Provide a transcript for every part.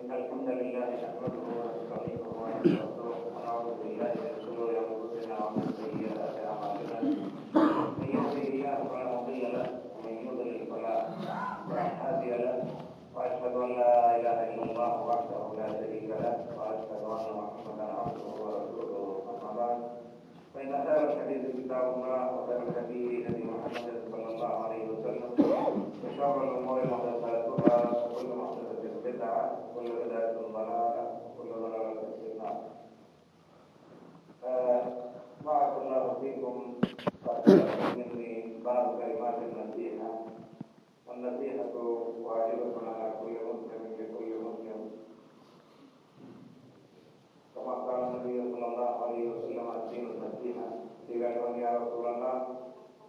الحمد لله نحمده ونستعينه ونستغفره ونعوذ بالله من شرور انفسنا ومن سيئات اعمالنا. من يهده الله فلا مضل له ومن يضلل فلا هادي له، واشهد ان لا اله الا الله وحده لا شريك له، واشهد ان محمدا عبده ورسوله. اما بعد، فان خير الحديث كتاب الله وخير الهدي هدي محمد صلى الله عليه وسلم، وشر الامور محدثاتها وكل محدثه بدعه وكل بدعه ضلاله وكل ضلاله في النار. بارك الله فيكم. مني بعض كلمات النصيحه، والنصيحه واجبه على كل مسلم لكل مسلم، كما قال النبي صلى الله عليه وسلم: الدين النصيحه. قيل يا رسول الله،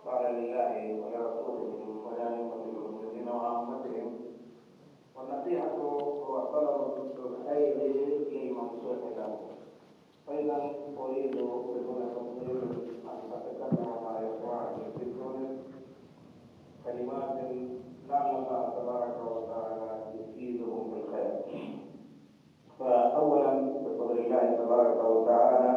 قال لله ولرسوله ولأئمة المسلمين وعامتهم. والنصيحة هو طلب الخير للمنصوح له. فإذا أريد بدون تفصيل أن أتكلم مع إخواني في تونس كلمات لعل الله تبارك وتعالى يفيدهم بالخير. فأولا بفضل الله تبارك وتعالى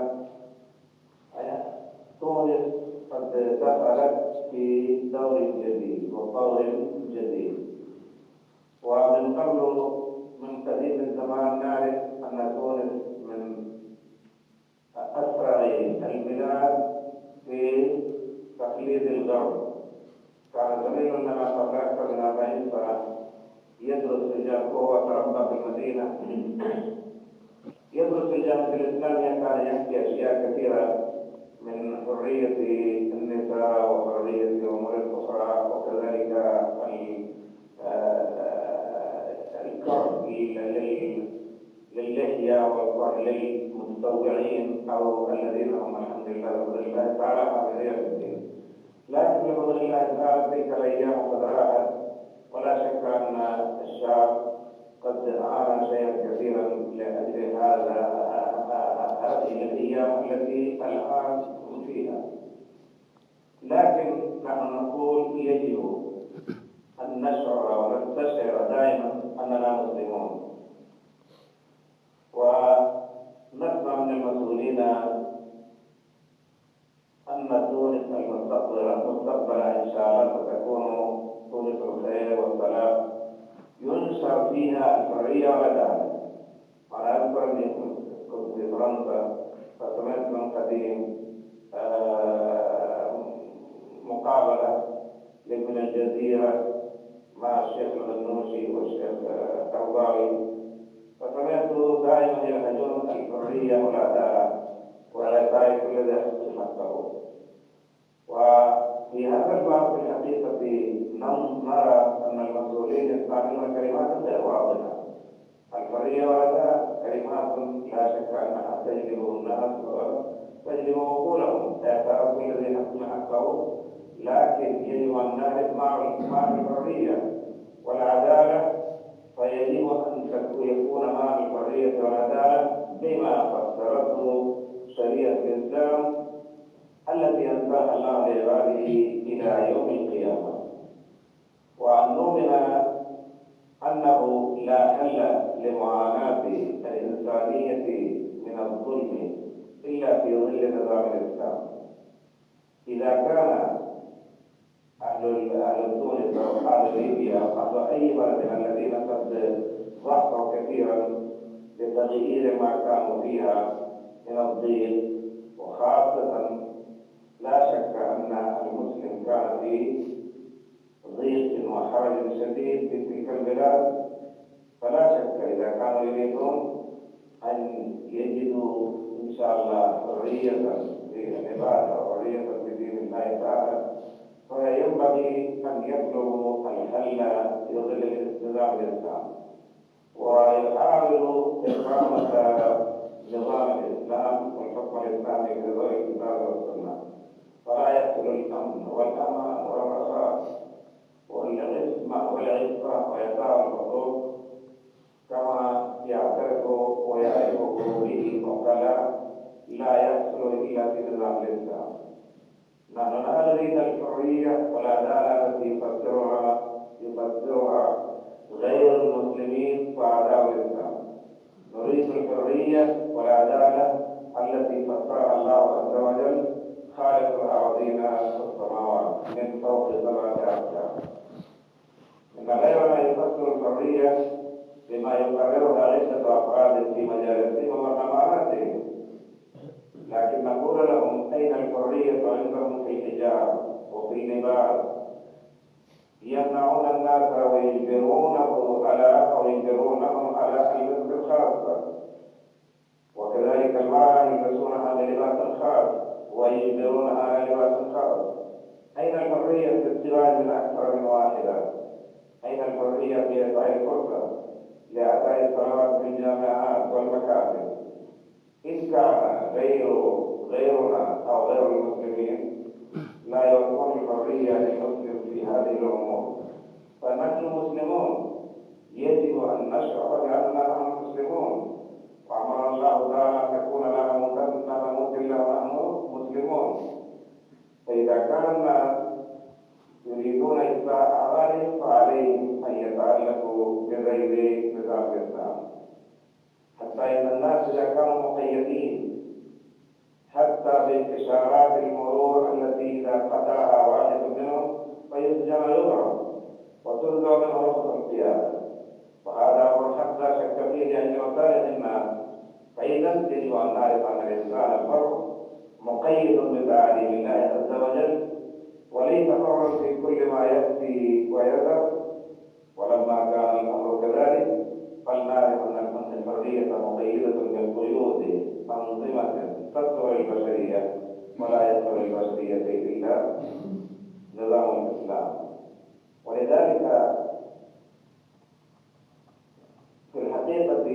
تونس قد دخلت في دور جديد وطور جديد، ومن قبل من قديم الزمان نعرف أن تونس من أسرع البلاد في تقليد الغرب. كان زميل لنا قبل أكثر من 40 سنة يدرس في الجامعة وتربى في المدينة، يدرس في الجامعة الإسلامية. كان يحكي أشياء كثيرة من حرية النساء وحرية أمور الأخرى، وكذلك الكره للحية والكره للمتطوعين أو الذين هم الحمد لله بفضل الله تعالى حافظين الدين. لكن بفضل الله تعالى تلك الأيام قد راحت، ولا شك أن الشعب قد أعان شيئا كثيرا لأجل هذه الأيام التي الآن هم فيها. لكن نحن نقول يجب أن نشعر ونستشعر دائما أننا مسلمون، ونسمع من المسؤولين أن تونس المستقبل إن شاء الله ستكون تونس الخير والسلام، ينشر فيها الحرية والعدالة. وأنا أذكر أني كنت في فرنسا فسمعت من قديم مقابلة لابن الجزيرة مع الشيخ الغنوشي والشيخ الطوباوي، فسمعت دائما يلهجون الحرية والعدالة وإعطاء كل ذي حق حقه. وفي هذا الباب في الحقيقة نرى أن المسؤولين يستعملون كلمات غير واضحة. الحرية والعدالة كلمات لا شك أنها تجلب الناس وتجلب عقولهم، إعطاء كل ذي حق حقه، لكن يجب أن نعرف مع الحرية والعدالة، فيجب أن يكون مع الحرية والعدالة بما فسرته شريعة الإسلام التي أنزلها الله لعباده إلى يوم القيامة. وأن نؤمن أنه لا حل لمعاناة الإنسانية من الظلم إلا في ظل نظام الإسلام. إذا كان أهل تونس أو أهل ليبيا أو أهل أي بلد الذين قد ضحوا كثيرا لتغيير ما كانوا فيها من الضيق، وخاصة لا شك أن المسلم كان في ضيق وحرج شديد في تلك البلاد، فلا شك إذا كانوا يريدون أن يجدوا إن شاء الله حرية في العبادة وحرية في دين الله تعالى، فينبغي أن يطلبوا الحل في ظل نظام الإسلام، ويحاولوا إقامة نظام الإسلام والحكم الإسلامي في ظل الكتاب والسنة، فلا يحصل الأمن والأمان والرخاء والعصمة والعفة وإعطاء الحقوق كما يعترف ويعرف به وكلا لا يحصل إلا في نظام الإسلام. نحن لا نريد الحرية والعدالة التي يفسرها غير المسلمين وأعداء الإسلام. الحرية والعدالة التي فسرها الله عز وجل خالق الأراضين والسماوات من فوق 7 أقدام. إن غيرنا يفسر الحرية بما يقررها عدة أفراد في مجالسهم ومؤتمراتهم، لكن نقول لهم أين الحرية عندهم في الحجاب وفي اللباس؟ يمنعون الناس ويجبرونهم على اللبس الخاص، وكذلك المرأة يلبسونها بلباس خاص ويجبرونها على لباس خاص. أين الحرية في الزواج من أكثر من واحدة؟ أين الحرية في إعطاء الفرصة لأداء الصلوات في الجامعات والمكاتب؟ إن كان غيرنا أو غير المسلمين لا يعطون الحرية للمسلم في هذه الأمور، فنحن مسلمون يجب أن نشعر بأننا مسلمون، وأمر الله تعالى أن نكون لا نموت إلا ونحن مسلمون. فإذا كان الناس يريدون إصلاح أعمالهم فعليهم أن يتعلقوا بغير نظام الإسلام، حتى إن الناس إذا كانوا مقيدين حتى بانتشارات المرور التي إذا قطعها واحد منهم فيسجن ويضرب وتلغى منه رخصة القيادة، وهذا أمر حتى شك فيه لأن مصالح الناس. فإذا يجب أن نعرف أن الإنسان الحر مقيد بتعاليم الله عز وجل، وليس حرا في كل ما يأتي ويذهب. ولما كان الأمر كذلك فلنعرف أن الحرية مقيدة بالقيود أنظمة تستر البشرية، ولا يستر البشرية إلا نظام الإسلام. ولذلك في الحقيقة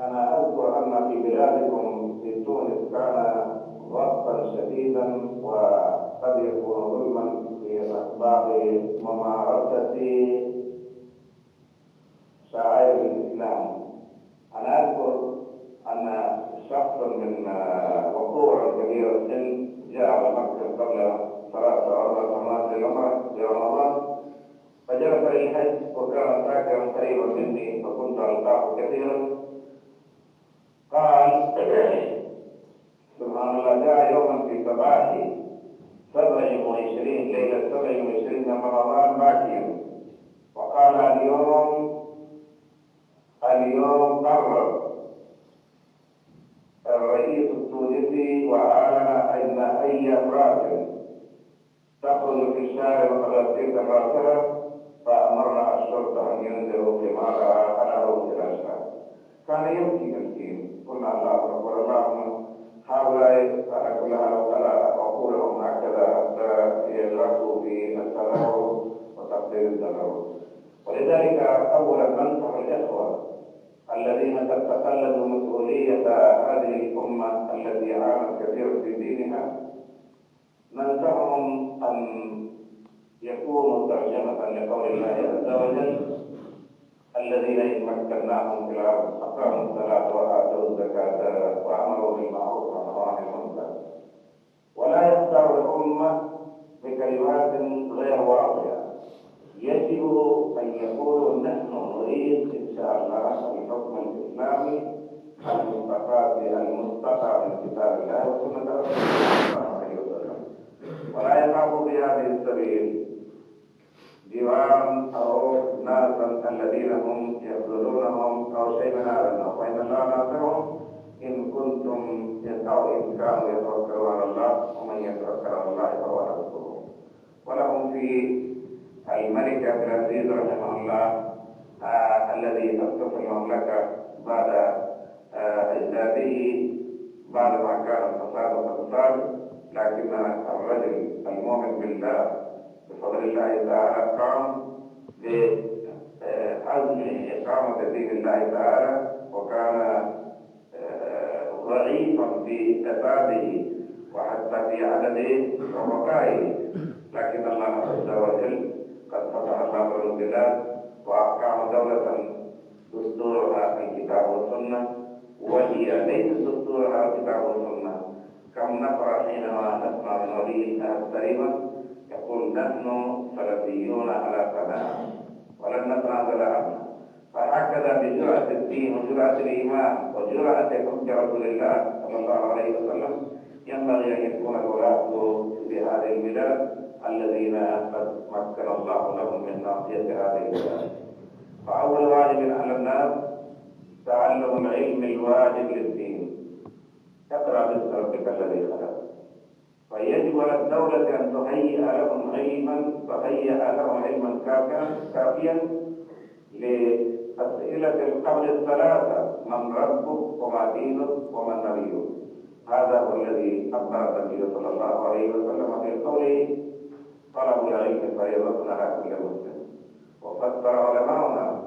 أنا أذكر أن في بلادكم في تونس كان ضغطا شديدا وقد يكون ظلما في أسباب ممارسة شعائر الإسلام. أنا أذكر أن شخص من وقوع كبير السن جاء مكة قبل 3 أو 4 سنوات لرمضان، فجلس للحج وكان ساكنا قريبا مني فكنت ألقاه كثيرا. قال سبحان الله، جاء يوما في صباح 27 ليلة 27 من رمضان باكيا، وقال اليوم قرر الرئيس التونسي وأعلن أن أي امرأة تخرج في الشارع وتغطي رأسها فأمرنا الشرطة أن ينزلوا ثمارها على رؤوس الأشخاص. كان يبكي مسكين. قلنا الله أكبر، اللهم هؤلاء أنا كلها لو عقولهم هكذا حتى يغرقوا في التضرر وتقدير الضرر. ولذلك أولا ننصح الإخوة الذين قد تقلدوا مسؤولية هذه الأمة التي عانت كثيرا في دينها، ننصحهم أن يكونوا ترجمة لقول الله عز وجل: الذين إن مكناهم في الأرض أقاموا الصلاة وآتوا الزكاة وأمروا بالمعروف ونهوا عن المنكر. ولا يختار الأمة بكلمات غير واضحة. يجب أن يقولوا: نحن نريد إن شاء الله الحكم الإسلامي المستقى من كتاب الله وسنة رسوله صلى الله عليه وسلم، ولا يخافوا في هذه السبيل جيران أو ناسا الذين هم يخذلونهم أو شيء من هذا النوع، وإن الله ناصرهم إن كنتم أو إن كانوا يتوكلون على الله، ومن يتوكل على الله فهو حسبه. ولهم في الملك عبد العزيز رحمه الله الذي أسس المملكة بعد إجداده بعد ما كان الفساد والفساد، لكن الرجل المؤمن بالله بفضل الله تعالى قام بعزم إقامة دين الله تعالى، وكان ضعيفا في فساده وحتى في عدد وبقائه، لكن الله عز وجل قد فتح الله له البلاد وأقام دولة دستورها الكتاب والسنة، وهي ليست دستورها الكتاب والسنة. كم نفرح حينما نسمع من ولي العهد تقريبا يقول: نحن سلفيون على قناعة ولن نتنازل عنها. فهكذا بجرأة الدين وجرأة الإيمان وجرأة حب رسول الله صلى الله عليه وسلم ينبغي أن يكون الولاة بهذه البلاد الذين قد مكن الله لهم من ناصية هذه البلاد. فأول واجب على الناس تعلم العلم الواجب للدين. اقرأ باسم ربك الذي خلق. فيجب على الدولة أن تهيئ لهم علما كافيا لأسئلة القبر الثلاثة: من ربك وما دينك ومن نبيك. هذا هو الذي أخبر النبي صلى الله عليه وسلم في قوله: طلب العلم فريضة على كل مسلم. وفسر علماؤنا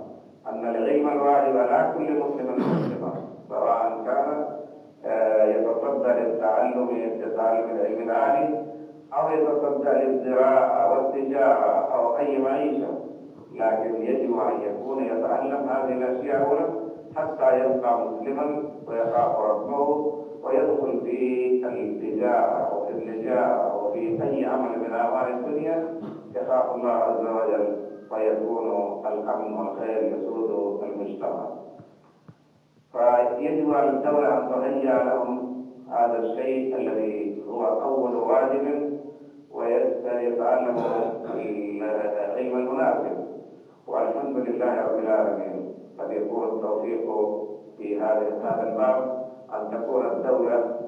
أن العلم الواجب على كل مسلم ومسلمة، سواء كان يتصدى للتعلم العلم العالي أو يتصدى للزراعة والتجارة أو أي معيشة، لكن يجب أن يكون يتعلم هذه الأشياء أولا حتى يبقى مسلما ويخاف ربه ويدخل في التجارة وفي النجارة وفي أي عمل من أعمال الدنيا يخاف الله عز وجل، فيكون الأمن والخير يسود المجتمع. فيجب على الدولة أن تهيئ لهم هذا الشيء الذي هو أول واجب، ويتعلم العلم المناسب. والحمد لله رب العالمين قد يكون التوفيق في هذا الباب أن تكون الدولة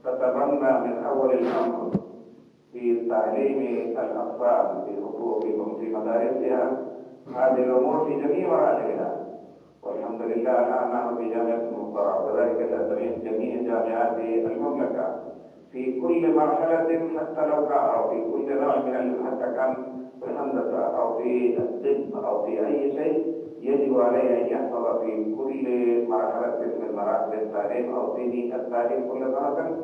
تتبنى من أول الأمر في تعليم الأطفال في حقوقهم في مدارسها هذه الأمور في جميع مراحلها. والحمد لله الآن نحن في جامعة المنصورة وذلك جميع جامعات المملكة في كل مرحلة، حتى لو كان أو في كل نوع حتى كان في الهندسة أو في الطب أو في أي شيء، يجب عليه أن يحفظ في كل مرحلة من مراحل التعليم أو في التعليم كل سنة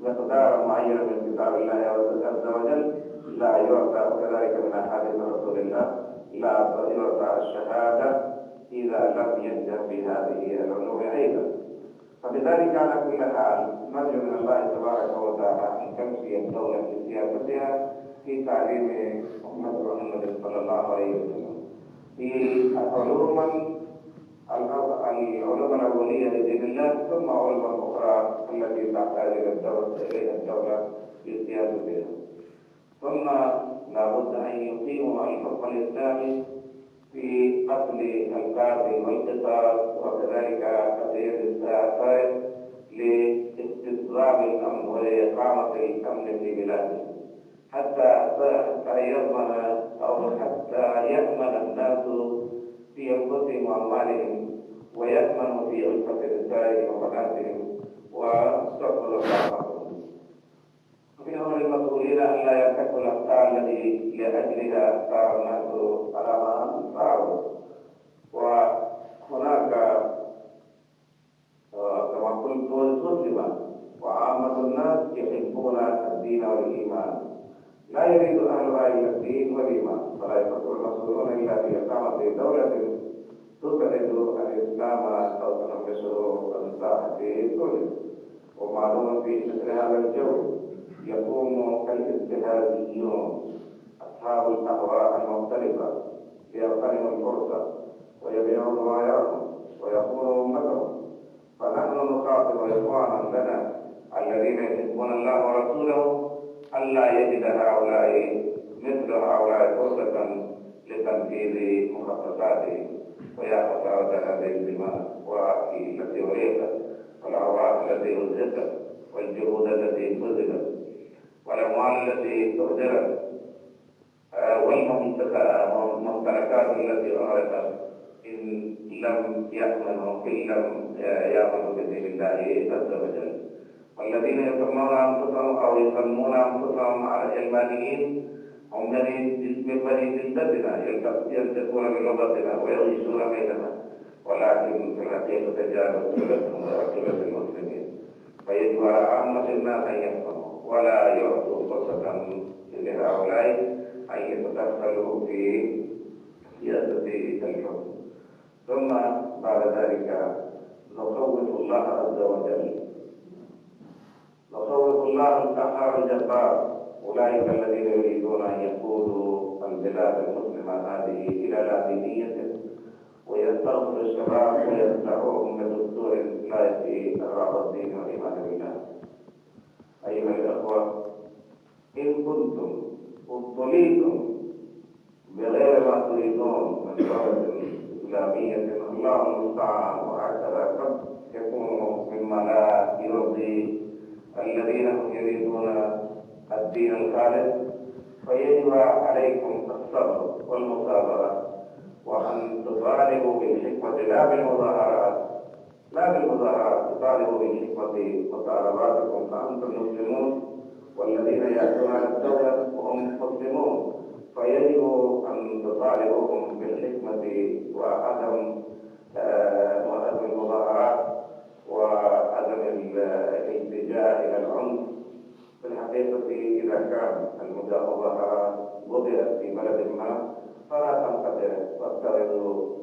مقدار معين من كتاب الله عز وجل لا يعطى، وكذلك من أحاديث رسول الله لا يعطى الشهادة إذا لم ينجح بهذه العلوم أيضا. فبذلك على كل حال نرجو من الله تبارك وتعالى أن تمشي الدولة في سياستها في تعليم محمد صلى الله عليه وسلم في العلوم الأولية لدين الله، ثم علوم أخرى التي تحتاج إليها الدولة في سياستها. ثم لابد أن يقيموا الحكم الإسلامي في قتل القاتل والقصاص، وكذلك تغيير السياسات لاستتباب الأمن ولإقامة الأمن في بلاده، حتى يأمن الناس في أنفسهم وأموالهم، ويأمنوا في ألفة نسائهم وبناتهم واستغفر الله. ومن أمر المسؤولين أن لا يرتكبوا الأخطاء التي لأجلها صار الناس على ما صاروا. وهناك كما قلت ظلم، وعامة الناس يحبون الدين والإيمان، لا يريد أهلها إلا الدين والإيمان، فلا يفكر المسؤولون إلا بإقامة دولة تبعد الإسلام أو تنبشه عن ساحة الدنيا. ومعلوم في مثل هذا الجو يقوم الاجتهاديون أصحاب الأهواء المختلفة ليغتنموا الفرصة ويبيعوا ضمائرهم ويخونوا أمتهم. فنحن نخاطب إخوانا لنا الذين يحبون الله ورسوله ألا يجد هؤلاء مثل هؤلاء فرصة لتنفيذ مخططاتهم. ويا خسارة هذه الدماء التي أريقت والأرواح التي أزهقت والجهود التي بذلت والأموال التي أهدرت والممتلكات التي أهرقت إن لم يأمنوا بدين الله عز وجل. والذين يسمون أنفسهم أو يسمون أنفسهم على العلمانيين هم من بني جلدتنا يلتقون بلغتنا ويغيشون بيننا، ولكن في الحقيقة تجاوز لهم ورسولة المسلمين. فيجب على عامة الناس أن يفهموا ولا يعطوا فرصة لهؤلاء أن يتدخلوا في سياسة الحكم. ثم بعد ذلك نخوف الله عز وجل، نخوف الله القهار الجبار، أولئك الذين يريدون أن يقودوا البلاد المسلمة هذه إلى لا دينية ويستغفر الشباب ويدفعهم بدستور لا الرابط الدين والإيمان بالله. أيها الأخوة، إن كنتم ابتليتم بغير ما تريدون من دولة إسلامية الله المستعان وهكذا قد يكون مما لا يرضي الذين هم يريدون الدين الخالص، فيجب عليكم الصبر والمصابرة، وأن تطالبوا بالحكمة لا بالمظاهرات، تطالبوا بالحكمة مطالباتكم فأنتم مسلمون، والذين يأتون على الدولة وهم مسلمون، فيجب أن تطالبوهم بالحكمة وعدم المظاهرات وعدم الاتجاه إلى العنف. في الحقيقة إذا كان المظاهرات وضعت في بلد ما فلا تنقطع، وافترضوا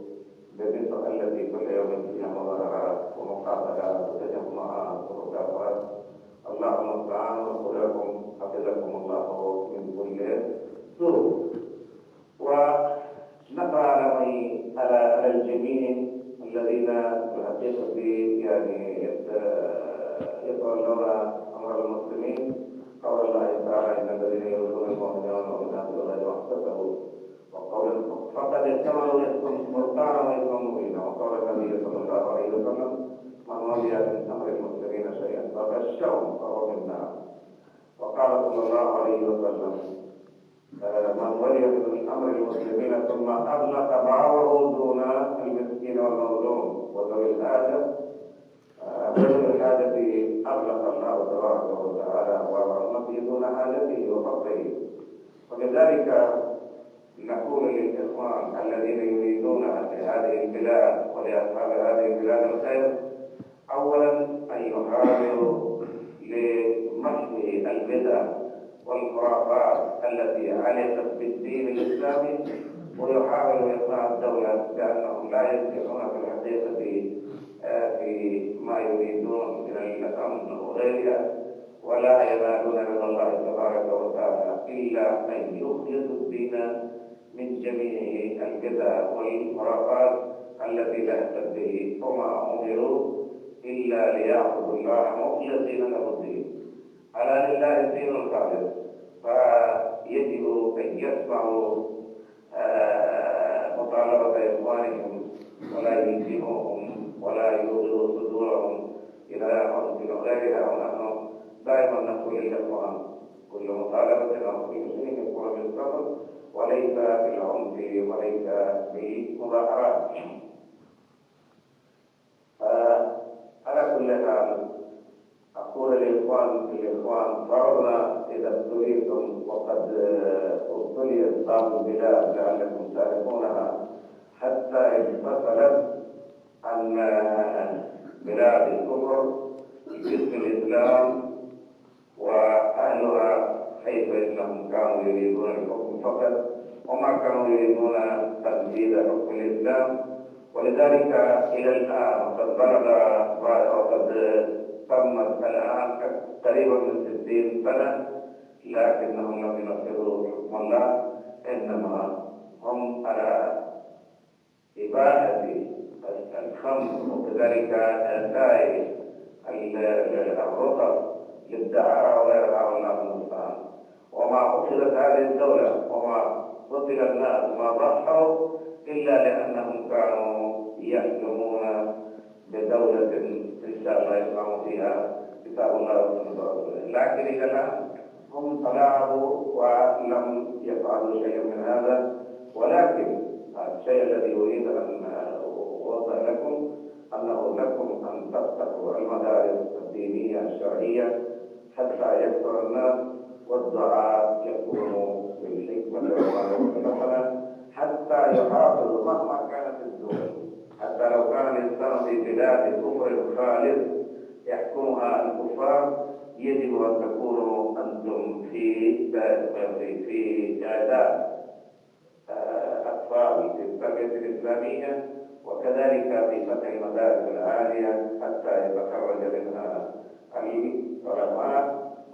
بمصر التي كل يوم فيها مظاهرات ومقاتلات وتجمعات ومكافآت. اللهم المستعان، ونقول لكم حفظكم الله من كل سوء. ونقع على الجميع الذين في الحقيقة يعني يتولون أمر المسلمين قول الله تعالى: إن الذين يؤذون المؤمنين والمؤمنات بغير ما اكتسبوا فقد احتملوا إثما مرتعا وإثما مبينا. وقال النبي صلى الله عليه وسلم: من ولي من أمر المسلمين شيئا فغشهم فهو من النار. وقال صلى الله عليه وسلم: من ولي من أمر المسلمين ثم أغلق بعضه دون المسكين والمظلوم وذوي الحاجة أغلق الله تبارك وتعالى ورحمته دون حاجته وفقره. ولذلك نقول للإخوان الذين يريدون لهذه البلاد ولأصحاب هذه البلاد الخير: أولا أن يحاولوا لمحو البدع والخرافات التي علقت بالدين الإسلامي، ويحاولوا إقناع الدولة بأنهم لا ينجحون في الحقيقة في ما يريدون من الأمن وغيرها، ولا ينالون رضا الله تبارك وتعالى إلا أن يخلصوا الدين من جميع البدع والخرافات التي لا يهتد به، وما أمروا إلا ليعبدوا الله مخلصين له الدين. ألا لله الدين الخالص، فيجب أن يسمعوا مطالبة إخوانهم ولا يلزموهم ولا يوغلوا صدورهم إلى عنف غيرها. ونحن دائما نقول للإخوان: كل مطالبة أو كل شيء يكون بالصبر وليس بالعنف وليس بالمظاهرات. على كل حال أقول للإخوان: فرضنا إذا ابتليتم وقد ابتليت بعض البلاد لعلكم تعرفونها حتى انفصلت عن بلاد الكفر باسم الإسلام وأهلها، حيث إنهم كانوا يريدون الحكم فقط وما كانوا يريدون تنفيذ حكم الإسلام. ولذلك إلى الآن وقد تمت الآن قريبا من 60 سنة لكنهم لم ينفذوا حكم الله، إنما هم على إباحة الخمر وكذلك سائر الرخص للدعارة وغيرها. والله المستعان. وما أخذت هذه الدولة وما قتل الناس وما ضحوا إلا لأنهم كانوا يحلمون بدولة إن شاء الله يسمعوا فيها كتاب الله وسنة رسوله. لكن إذا الآن هم تلاعبوا ولم يفعلوا شيئا من هذا. ولكن الشيء الذي أريد أن أوضح لكم أنه لكم أن تفتحوا المدارس الدينية الشرعية حتى يكثر الناس، والدعاء يكونوا بالحكمة والمحنة حتى يحافظوا مهما كانت الدول. حتى لو كان الإنسان في بلاد كفر خالص يحكمها الكفار، يجب أن تكونوا أنتم في إعداد أطفال في التربية الإسلامية، وكذلك في فتح المدارس العالية حتى يتخرج منها العلماء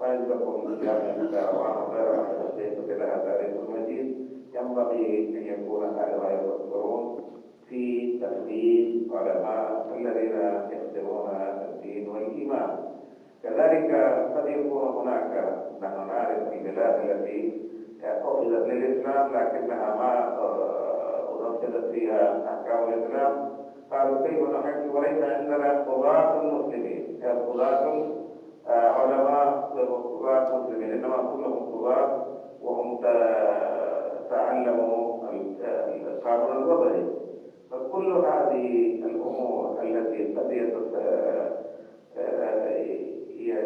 ويلزمهم جامعة الدعوة وغيرها من الحقيقة لها تاريخ مجيد. ينبغي أن يكون أهلها يفكرون في الدين، علماء الذين يخدمون الدين والإيمان. كذلك قد يكون هناك، نحن نعرف البلاد التي أخذت للإسلام لكنها ما أنزلت فيها أحكام الإسلام، قالوا كيف نحكم وليس عندنا قضاة مسلمين، قضاة علماء قضاة مسلمين، إنما كلهم قضاة وهم تعلموا القانون الوضعي. فكل هذه الأمور التي قد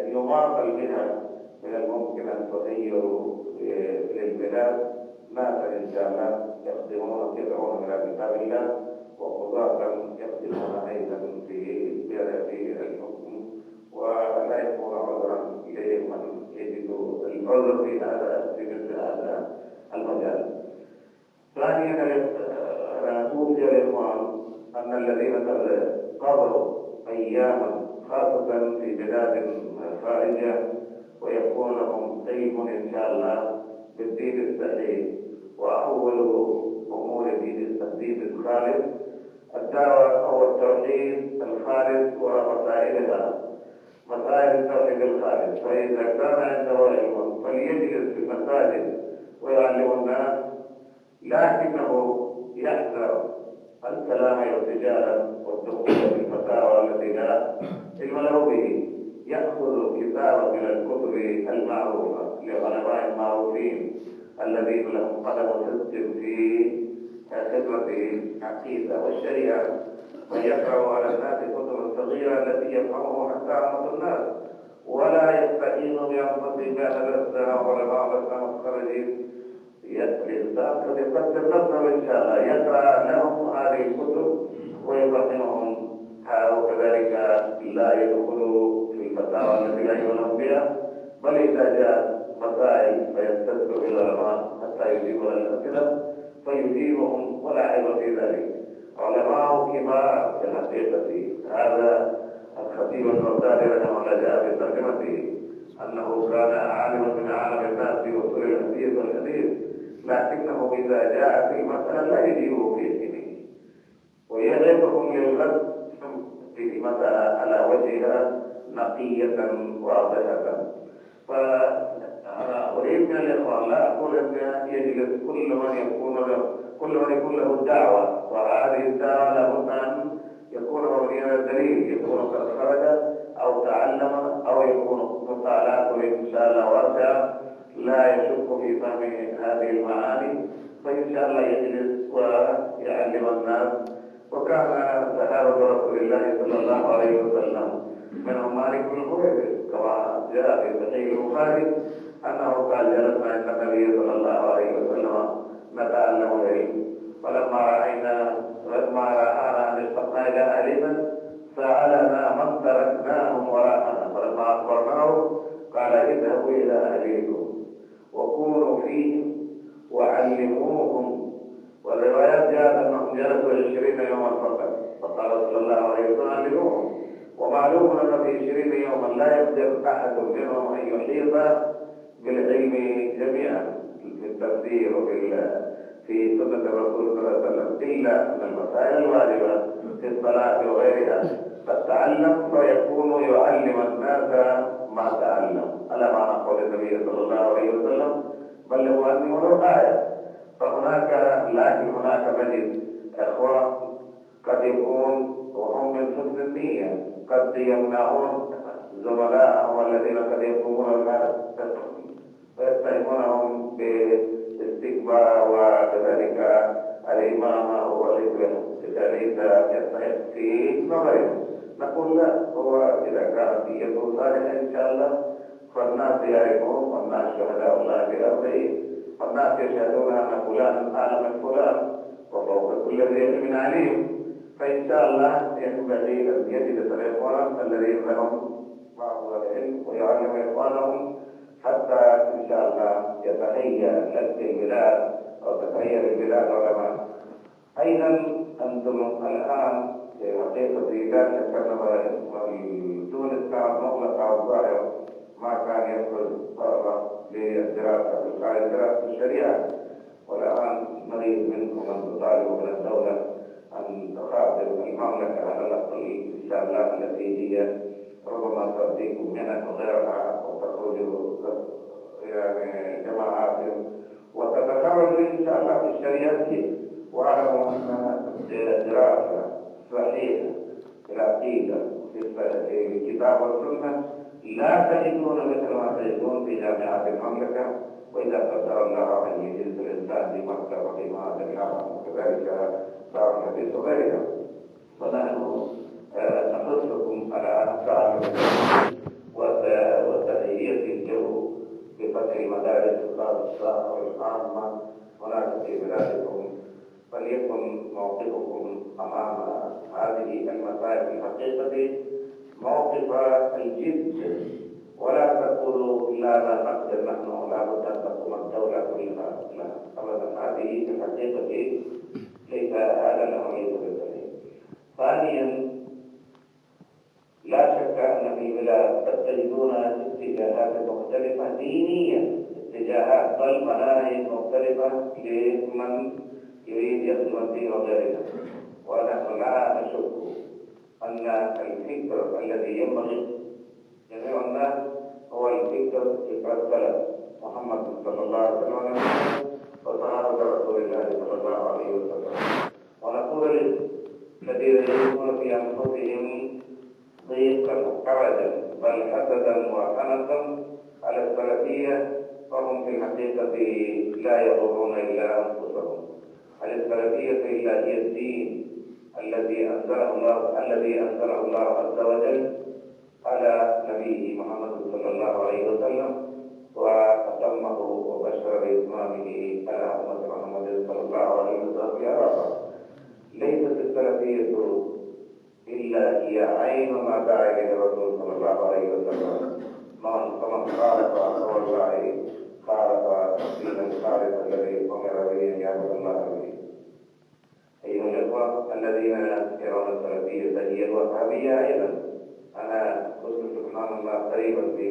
يماطل بها من الممكن أن تغير للبلاد ناسا إن شاء الله يدعون إلى كتاب الله، وقضاة يخدمون أيضا في الحكم، ولا يكون عذرا لمن يجد العذر في مثل هذا المجال. ثانيا توصي الإخوان أن الذين قضوا أياما خاصة في بلاد خارجة ويكون لهم علم إن شاء الله بالدين الصحيح وأول أمور الدين الخالص الدعوة أو التوحيد الخالص ومسائلها، مسائل التوحيد الخالص. فإذا كان عنده علم فليجلس في المساجد ويعلم الناس، لكنه يحذر الكلام ارتجالا والدخول في الفتاوى التي لا علم له به. يأخذ كتابا من الكتب المعروفة لعلماء المعروفين الذين لهم قدم صدق في خبرة العقيدة والشريعة، ويقرأ على الناس الكتب الصغيرة التي يفهمه حتى عامة الناس، ولا يستعين بأنفسه بأن علماء الإسلام الخارجين. الإنسان قد يقدر نفسه إن شاء الله يقرأ لهم هذه الكتب ويفهمهم، وكذلك لا يدخلوا في الفتاوى التي لا يعلم بها، بل إذا جاء مسائل فيستدعو إلى العلماء حتى يجيبوا الأسئلة فيجيبهم، ولا عيب في ذلك. علماء كبار في الحقيقة. هذا الخطيب البغدادي رحمه الله جاء في ترجمته أنه كان عالما من عالم الناس في أصول الحديث والحديث، لكنه إذا جاء في المسألة لا يجيبه في حينه ويغيبهم للغد في مسألة على وجهها نقية واضحة. فأنا أريد من الإخوان لا أقول أن يجلس كل من يكون له دعوة، وهذه الدعوة لابد أن يكون مبنيا على الدليل، يكون قد خرج أو تعلم أو يكون مطالعاته إن شاء الله واسعة لا يشك في فهم هذه المعاني، فإن شاء الله يجلس ويعلم الناس. وكان صحابة رسول الله صلى الله عليه وسلم منهم مالك بن الحويرث كما جاء في صحيح البخاري أنه قال جلسنا عند النبي صلى الله عليه وسلم نتعلم العلم، فلما رآنا اشتقنا إلى أهلنا سألنا من تركناهم وراءنا، فلما أخبرناه قال اذهبوا إلى أهليكم وكونوا فيهم وعلموهم. والروايات جاءت أنهم جلسوا 20 يوما فقط، فقال صلى الله عليه وسلم علموهم. ومعلوم أن في 20 يوما لا يقدر أحد منهم أن يحيط بالعلم جميعا في التفسير في سنة الرسول صلى الله عليه وسلم، إلا أن المسائل الواجبة في الصلاة وغيرها قد تعلم فيكون يعلم الناس ما تعلم على معنى قول النبي صلى الله عليه وسلم بل هو أنه ولو آية. لكن هناك مجد إخوان قد يكون وهم من حسن النية قد يمنعون زملائهم الذين قد يقومون الناس ويتهمونهم باستكبار وكذلك الإمامة وليس يستحق في نظرهم. نقول لا، هو إذا كانت نيته صالحة إن شاء الله فالناس يعرفون، والناس شهداء الله بأمره، والناس يشهدون أن فلان أعلم من فلان وفوق كل ذي علم عليم. فإن شاء الله ينبغي أن يجلس الإخوان الذين لهم بعض العلم ويعلم إخوانهم حتى إن شاء الله يتهيأ لك البلاد أو تتهيأ للبلاد علماء. أيضا أنتم الآن في حقيقة لا شك أن تونس كانت مغلقة والظاهر ما كان يدخل طلبة للدراسة في دراسة الشريعة، والآن نريد منكم أن تطالبوا من الدولة أن تخاطب المملكة على الأقل إن شاء الله التي هي ربما تأتيكم منها وغيرها وتخرج يعني جماعات وتتخرج إن شاء الله في الشريعة. واعلموا أن دراسة صحيحة في العقيدة في الكتاب والسنة لا تجدون مثل ما تجدون في جامعات المملكة. وإذا قدر الله أن يجلس الإنسان في مكتبة في هذا الحرم وكذلك صار حديث غيرها، فنحن نحثكم على تعلم وتهيئة الجو بفتح المدارس الخاصة والعامة هناك في بلادكم. فليكن موقفكم أمام هذه المسائل الحقيقة موقف الجد، ولا تقولوا لا نقدر نحن لا بد أن تقوم الدولة كلها. لا أبدا، هذه في الحقيقة ليس هذا الأمر بالدليل. ثانيا، لا شك أن في البلاد قد تجدون اتجاهات مختلفة دينية، اتجاهات بل مناهج مختلفة لمن يريد يخدم الدين وغيرها. ونحن لا نشك أن الفكر الذي ينبغي جميع الناس هو فكر السلف محمد صلى الله عليه وسلم وصحابة رسول الله صلى الله عليه وسلم. ونقول للذين يجدون في أنفسهم ضيقا حرجا بل حسدا وحنقا على السلفية فهم في الحقيقة لا يضرون إلا أنفسهم. السلفية إلا هي الدين الذي أنزله الله عز وجل على نبيه محمد صلى الله عليه وسلم وأتمه وبشر بإتمامه على أمة محمد صلى الله عليه وسلم يا رب. ليست السلفية إلا هي عين ما دعا إليه الرسول صلى الله عليه وسلم. فمن خالف والله خالف الدين الخالف الذي أمر به أن يعبد الله به. أيها الإخوة الذين يرون السلفية هي الوهابية أيضا، أنا كنت سبحان الله قريبا في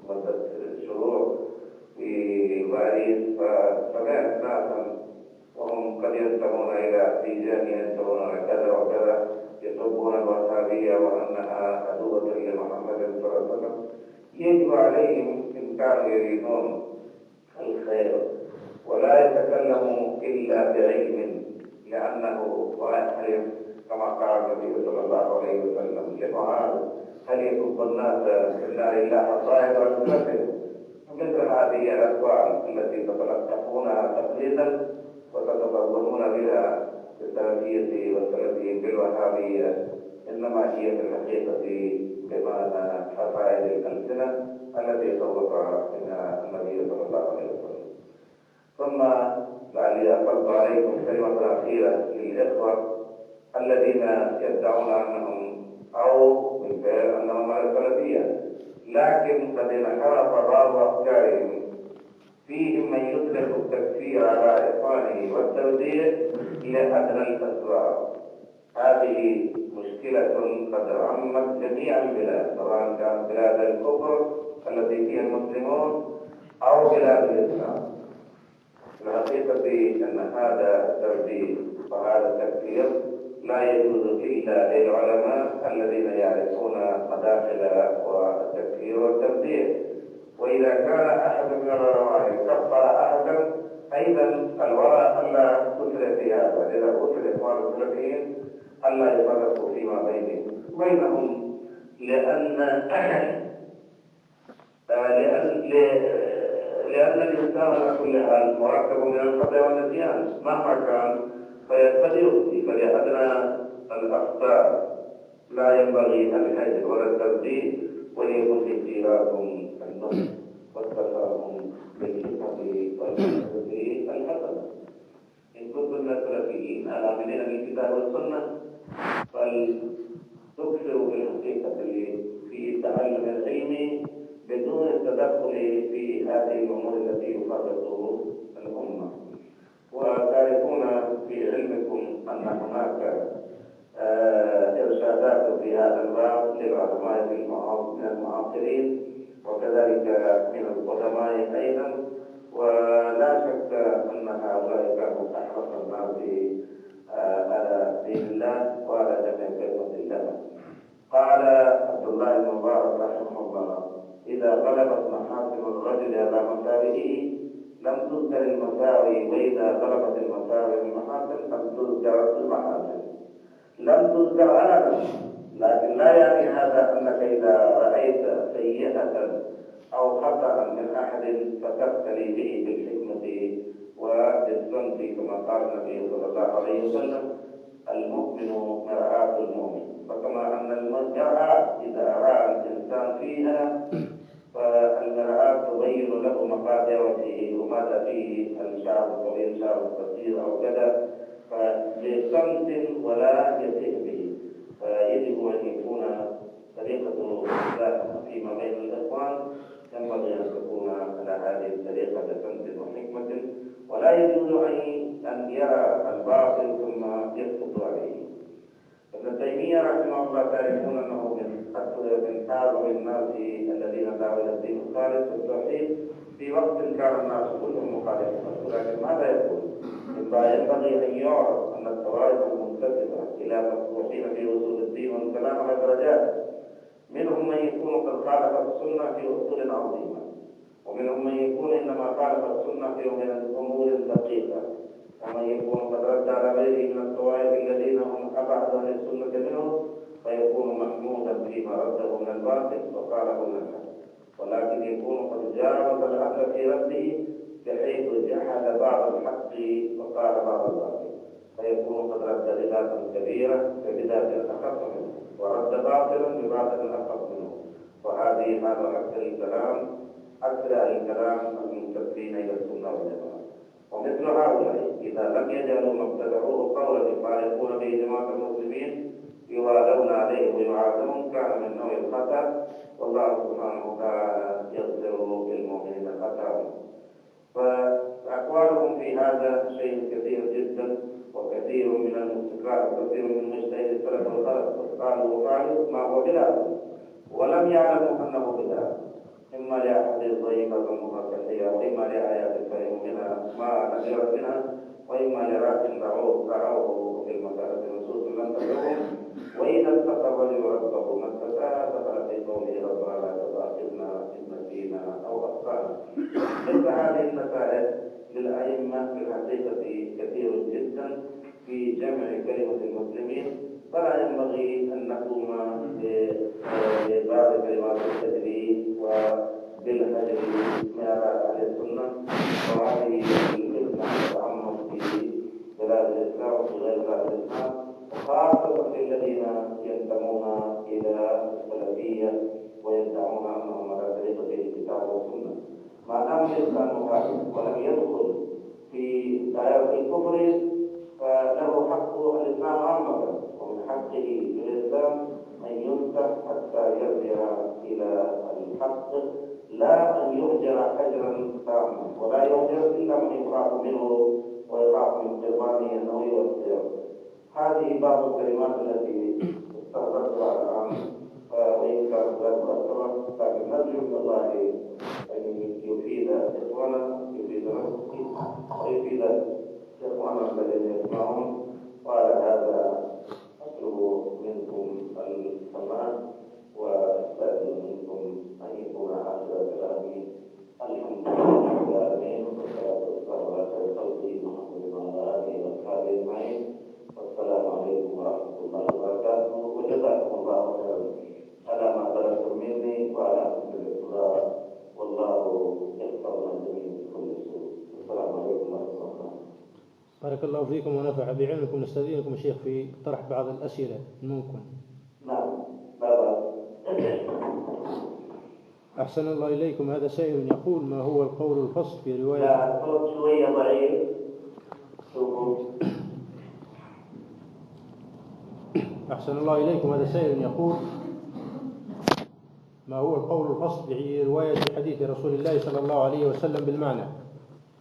مدة شهور في باريس، فسمعت ناسا وهم قد ينتمون إلى تيجان ينتمون إلى كذا وكذا يسبون الوهابية وأنها عدوة لمحمد صلى الله عليه وسلم. يجب عليهم إن كانوا يريدون الخير ولا يتكلموا إلا بعلم، لأنه ويحرم كما قال النبي صلى الله عليه وسلم لمعاذ هل يكب الناس في النار إلا حصائد وألسنتهم. مثل هذه الأقوال التي تتلقفونها تقليدا وتتضمنون بها بالسلفية والسلفيين بالوهابية إنما هي في الحقيقة بمعنى حصائد الألسنة التي سوق منها النبي صلى الله عليه وسلم. ثم لعلي أفضل عليكم كلمة أخيرة للإخوة الذين يدعون أنهم أو بالفعل أنهم على السلفية، لكن قد انحرف بعض أفكارهم فيهم من يطلق التكفير على إخوانه والتوزيع لأدنى الأسباب. هذه مشكلة قد عمت جميع البلاد، سواء كانت بلاد الكفر التي فيها المسلمون أو بلاد الإسلام. الحقيقة أن هذا التوزيع وهذا التكفير لا يجوز إلا للعلماء الذين يعرفون مداخل والتكفير والتبديع. وإذا كان أحد من العلماء كفر أحدا أيضا الوراء ألا تسرع في هذا، إذا قتل إخوان المسلمين ألا يفرقوا فيما بينهم لأن الإنسان على كل حال مركب من الخطأ والنسيان مهما كان فقد يخطئ، فلأدنى الأخطاء لا ينبغي الحجر ولا التبديل، وليكن اجتهادهم النصح والتفاهم بالحكمة والموعظة الحسنة. إن كنتم من السلفيين آمنين بالكتاب والسنة فلتكثروا بالحقيقة في تعلم العلم بدون التدخل في هذه الأمور التي يفرق الأمة. وتعرفون في علمكم أن هناك إرشادات في هذا الباب للعلماء من المعاصرين وكذلك من القدماء أيضا، لا شك أن هؤلاء كانوا أحرص الناس على دين الله وعلى جمع كلمة الله. قال عبد الله بن مبارك رحمه الله: إذا غلبت محاسن الرجل على مساوئه لم تذكر المساوي، وإذا غلبت المساوي المحاسن لم تذكر المحاسن. لم تذكر أبدا، لكن لا يعني هذا أنك إذا رأيت سيئة أو خطأ من أحد فتبتلي به بالحكمة وبالصمت، كما قال النبي صلى الله عليه وسلم: المؤمن مرآة المؤمن. فكما أن المرآة إذا رأى الإنسان فيها فالمرآة تبين له مقاطع وجهه وماذا فيه، الشعر الطويل، الشعر القصير أو كذا، فبصمت ولا يسيء به. فيجب أن يكون طريقة الإسلام فيما بين الإخوان ينبغي أن تكون على هذه الطريقة بصمت وحكمة، ولا يجوز أن يرى الباطل ثم يسقط عليه. ابن تيمية رحمه الله تعرفون أنه من أعظم الناس الذين دعوا إلى الدين الخالص والتوحيد في وقت كان الناس كلهم مخالفين، ولكن ماذا يقول؟ ينبغي أن يعرف أن الطوائف المنتسبة إلى مفتوحين في أصول الدين والكلام على درجات، منهم من يكون قد خالف السنة في أصول عظيمة، ومنهم من يكون إنما خالف السنة في أمور دقيقة، ومن يكون قد رد على غيره من الطوائف الذين هم أبعد عن السنة منهم فيكون محمودا فيما رده من الباطل وقاله لنا، ولكن يكون قد جاوز الحد في رده بحيث جحد بعض الحق وقال بعض الباطل، فيكون قد رد بدعة كبيرة ببدعة أخف منه، ورد باطلا بباطل أخف منه. وهذه هذا أكثر الكلام المنتسبين إلى السنة والجماعة. ومثل هؤلاء إذا لم يجعلوا ما ابتدعوه قولا يخالفون به جماعة المسلمين يوالون عليه ويعادون، كان من نوع الخطأ، والله سبحانه وتعالى يغفر للمؤمنين خطأهم. فأقوالهم في هذا شيء كثير جدا، وكثير من المستقراء وكثير من مجتهد السلف والخلف قالوا وفعلوا ما هو بدعة ولم يعلموا أنه بدعة، إما لأحاديث ضعيفة مصححة، وإما لآيات فهم منها ما لم يرد منها، وإما لرأي رأوه في المسألة نصوص لم تدعوهم. وإذا اتقى الرجل ربه ما استطاع دخل في قوله ربنا لا تؤاخذنا إن نسينا أو أخطأنا. مثل هذه المسائل للأئمة في الحقيقة كثير جدا في جمع كلمة المسلمين، فلا ينبغي أن نقوم ببعض كلمات التجريد وبالهجر من أهل السنة، وهذه الفتنة تتعمق في بلاد الإسلام وفي غير بلاد الإسلام، خاصة الذين ينتمون إلى السلفية ويدعون أنهم على طريقة الكتاب والسنة. ما دام الإنسان مخالف ولم يدخل في دائرة الكفر فله حق الإسلام عامة، ومن حقه في الإسلام أن ينصح حتى يرجع إلى الحق، لا أن يهجر حجرا تاما، ولا يهجر إلا من يخاف منه ويخاف من قربانه أنه يوسع. هذه بعض الكلمات التي استغرقتها الآن وإن كانت لا تؤثر، لكن نرجو من الله أن يفيد إخوانا، يفيد نفسي ويفيد إخوانا الذين يسمعون. وعلى هذا أطلب منكم السماع وأستأذن منكم أن يكون آخر كلامي الحمد لله رب العالمين، والصلاة والسلام على خير خلقه محمد وعلى آله وأصحابه أجمعين، والسلام عليكم ورحمة الله وبركاته، وجزاكم الله خيرا على ما طلبتم مني وعلى حسن الإصرار، والله يحفظنا جميعا من كل سوء. السلام عليكم ورحمة الله. بارك الله فيكم ونفع بعلمكم. نستأذنكم الشيخ في طرح بعض الأسئلة ممكن. نعم بابا. أحسن الله إليكم. هذا سائل يقول: ما هو القول الفصل في رواية؟ لا صوت شوية ضعيف. أحسن الله إليكم. هذا سائل يقول: ما هو القول الفصل في رواية حديث رسول الله صلى الله عليه وسلم بالمعنى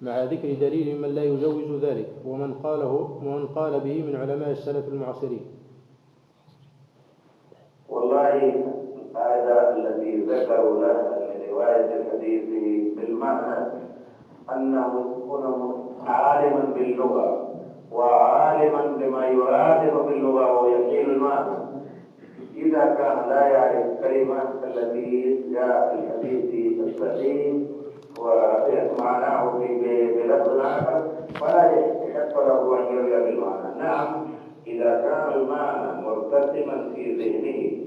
مع ذكر دليل من لا يجوز ذلك، ومن قال به من علماء السلف المعاصرين؟ والله هذا الذي ذكروا له من رواية الحديث بالمعنى أنه يكون عالما باللغة وعالما بما يرادف باللغة ويحيل المعنى. إذا كان لا يعرف كلمة التي جاء في الحديث الصحيح ومعناه بلفظ آخر فلا يحق له أن يرجع بالمعنى. نعم، إذا كان المعنى مرتسما في ذهنه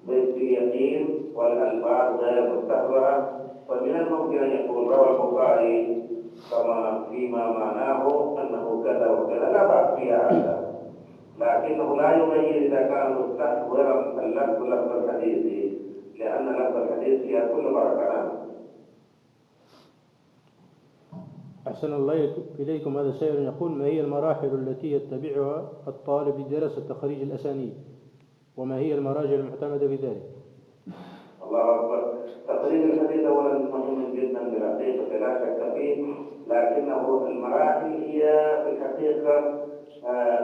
باليقين والألفاظ غير مستحضرة فمن الممكن أن يقول روى البخاري كما فيما معناه أنه كذا وكذا، لا بأس في هذا، لكنه لا يغير إذا كان مستحضرا اللفظ لفظ الحديث، لأن لفظ الحديث فيها كل بركة. أحسن الله إليكم. هذا سائل يقول: ما هي المراحل التي يتبعها الطالب لدراسة تخريج الأسانيد؟ وما هي المراجع المعتمدة بذلك؟ الله أكبر. تخريج الحديث أولا مهم جدا بالحقيقة لا شك فيه، لكنه المراحل هي في الحقيقة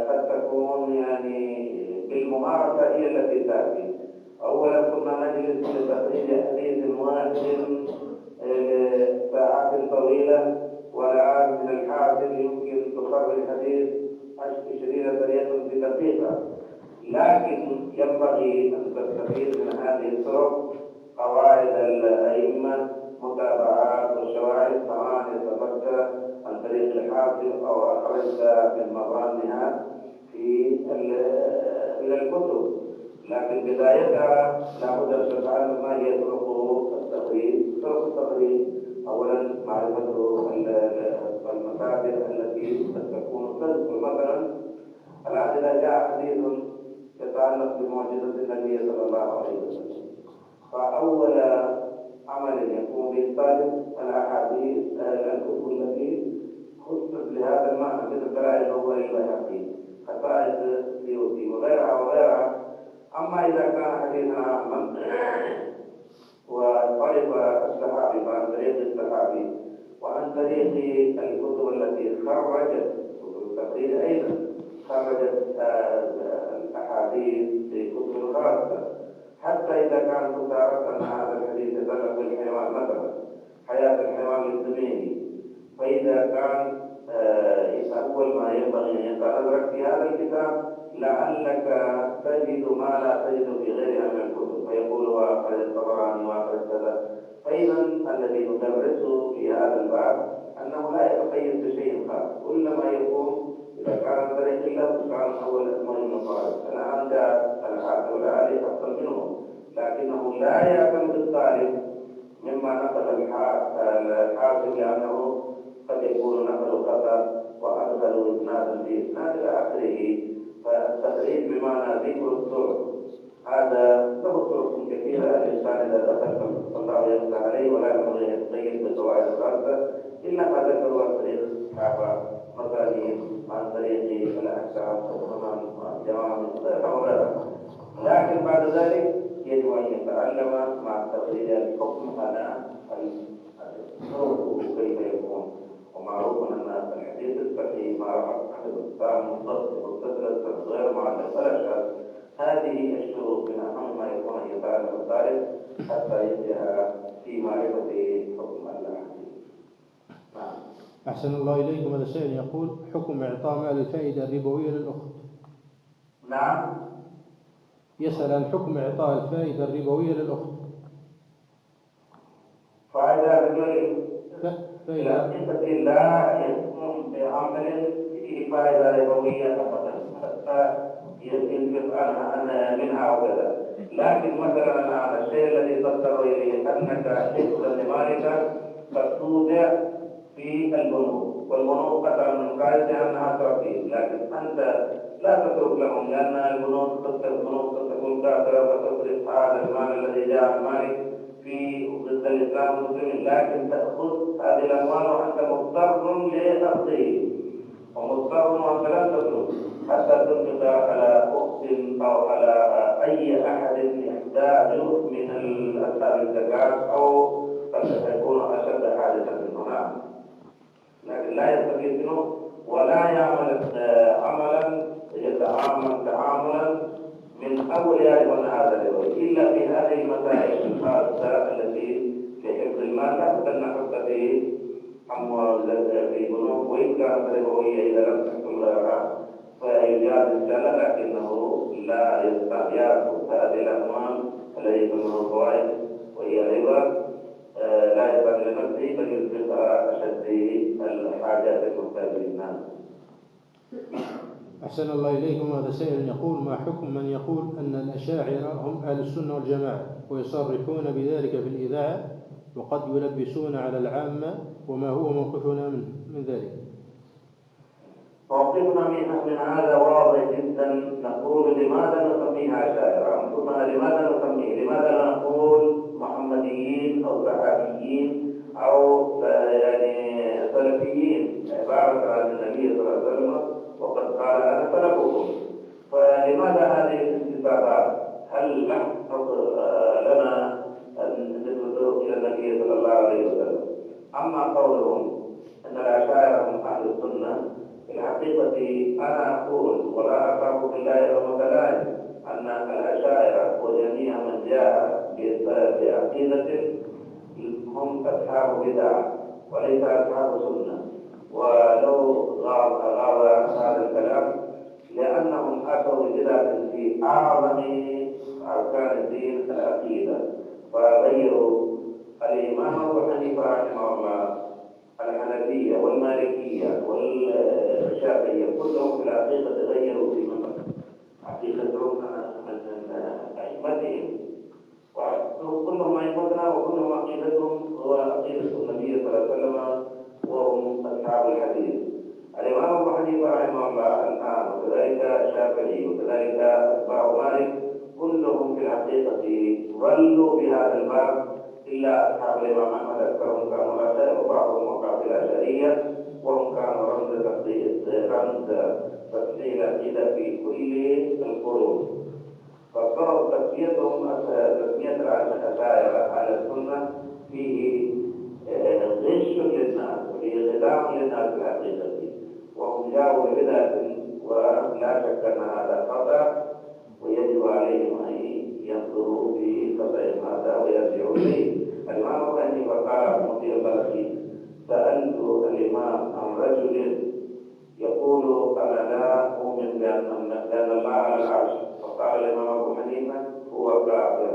قد تكون يعني بالممارسة هي التي تأتي. أولا كنا نجلس لتخريج حديث واحد ساعات طويلة، والآن من الحاصل يمكن تخرج حديث 20 ثانية في دقيقة، لكن ينبغي أن تستفيد من هذه الطرق قواعد الأئمة، متابعات وشواهد كمان يتفكر عن طريق الحاصل أو أخرجت من مظانها من الكتب. لكن بدايتها لابد أن تتعلم ما هي طرق التخريج. طرق التخريج أولا معرفة المصادر التي تكون تذكر. مثلا الآن إذا جاء حديث يتعلق بمعجزة النبي صلى الله عليه وسلم، فأول عمل يقوم به الطالب الأحاديث الكتب التي خصصت لهذا المعنى مثل دلائل الأول البيهقي، خصائص السيوطي وغيرها. أما إذا كان حديثا عاما وطلب الصحابي عن طريق الصحابي وعن طريق الكتب التي خرجت كتب التخريج أيضا خرجت الأحاديث في كتب خاصة، حتى إذا كان متعرفا هذا الحديث يتعلق بالحيوان مثلا حياة الحيوان الزميني، فإذا كان أول ما ينبغي أن يتعرض في هذا الكتاب لعلك تجد ما لا تجد في غيرها من الكتب، فيقول وأخرج الطبراني وأخرج كذا. فإذا الذي ندرسه في هذا الباب أنه لا يتقيد بشيء خاص، كلما يكون إذا كان طريق اللفظ كان أول أسماء المقارب. الآن جاء الحافظ العالي أفضل منه، لكنه لا يعتمد الطالب مما نقل الحافظ لأنه قد يكون نقل خطأ وأدخلوا إسنادا في إسناد إلى آخره. فالتخريج بمعنى ذكر الطرق، هذا له طرق كثيرة. الإنسان إذا دخل فالله يفتح عليه ولا ينبغي أن يتقيد بقواعد خاصة إلا ما ذكروا عن طريق الصحابة مثالين عن طريق الأحكام والجوامع وغيرها. لكن بعد ذلك يجب أن يتعلم مع التخريج الحكم على الطرق كيف يكون. ومعروف أن الحديث الصحيح ما رفع أحد الأحكام متصل غير معلق ولا شاذ. هذه الشروط من أهم ما يكون أن يتعلم الطالب حتى ينجح في معرفة حكم الأحاديث. أحسن الله إليكم. هذا السائل يقول: حكم إعطاء مال الفائدة الربوية للأخت. نعم. يسأل عن حكم إعطاء الفائدة الربوية للأخت. فائدة ربوية فائدة لا يكون بعمل فيه فائدة ربوية حتى ينفق عنها منها وكذا. لكن مثلا الآن الشيء الذي تضطر إليه أنك حفظا لمالك قد تودع في البنوك، والبنوك قد من قاعدة أنها تعطي، لكن أنت لا تترك لهم، لأن البنوك قد تكون كافرة وتصرف هذا المال الذي جاء عن مالك في ضد الإسلام والمسلمين، لكن تأخذ هذه الأموال وأنت مضطر لأخذه ومضطر وأنت لا تترك حتى تنفق على أخت أو على أي أحد يحتاج من أصحاب الزكاة أو قد يكون أشد حاجة منه. نعم، لكن لا يستفيد منه ولا يعمل عملا يتعامل تعاملا من أول يعرف هذا الربا إلا في هذه المسائل الخاصة التي في حفظ المال لا بد أن نحط فيه أموال في البنوك، وإن كانت ربوية إذا لم تحصل غيرها فيجاز إن شاء الله، لكنه لا يأخذ هذه الأموال التي تمر الفوائد وهي ربا، لا يفعل لنفسه بل ينفقها أشد الحاجات المحتاجة للناس. أحسن الله إليكم. هذا سائل يقول: ما حكم من يقول أن الأشاعرة هم أهل السنة والجماعة ويصرحون بذلك في الإذاعة وقد يلبسون على العامة، وما هو موقفنا من ذلك؟ موقفنا من هذا واضح جدا. نقول لماذا نسميها أشاعرة؟ لماذا لا نقول محمديين أو سحابيين أو يعني سلفيين عبارة عن النبي صلى الله عليه وسلم وقد قال أنا سلفكم؟ فلماذا هذه الانتسابات؟ هل نحفظ لنا أن نسبة إلى النبي صلى الله عليه وسلم؟ أما قولهم أن الأشاعرة هم أهل السنة، في الحقيقة أنا أقول ولا أخاف بالله لومة لائم أن الأشاعرة وجميع من جاء بعقيدة هم أصحاب بدع وليس أصحاب سنة، ولو غاب هذا الكلام لأنهم أتوا ببدعة في أعظم أركان الدين العقيدة، فغيروا الإمام أبو حنيفة رحمه الله، الحنفية والمالكية والشافعية كلهم في الحقيقة غيروا في عقيدتهم من أئمتهم، وكلهم أئمتنا وكلهم عقيدتهم هو عقيدة النبي صلى الله عليه وسلم وهم أصحاب الحديث. الإمام أبو حنيفة رحمه الله الآن وكذلك الشافعي وكذلك أتباع مالك كلهم في الحقيقة ظلوا بهذا الباب إلا أصحاب الإمام أحمد، أكثرهم كانوا الأشاعرة وبعضهم وقع في الأشعرية، وهم كانوا رمز تفصيل العقيدة في كل القرون. فصاروا تسمية الأشاعرة على السنة فيه غش للناس وفيه خداع للناس في الحقيقة، وهم جاءوا ببدعة ولا شك أن هذا خطأ ويجب عليهم أن ينظروا في خطأهم هذا ويرجعوا إليه. الإمام أبو حنيفة قال في البلخي: سألت الإمام عن رجل يقول أنا لا أؤمن بأن الله على العرش، فقال الإمام أبو حنيفة هو كافر.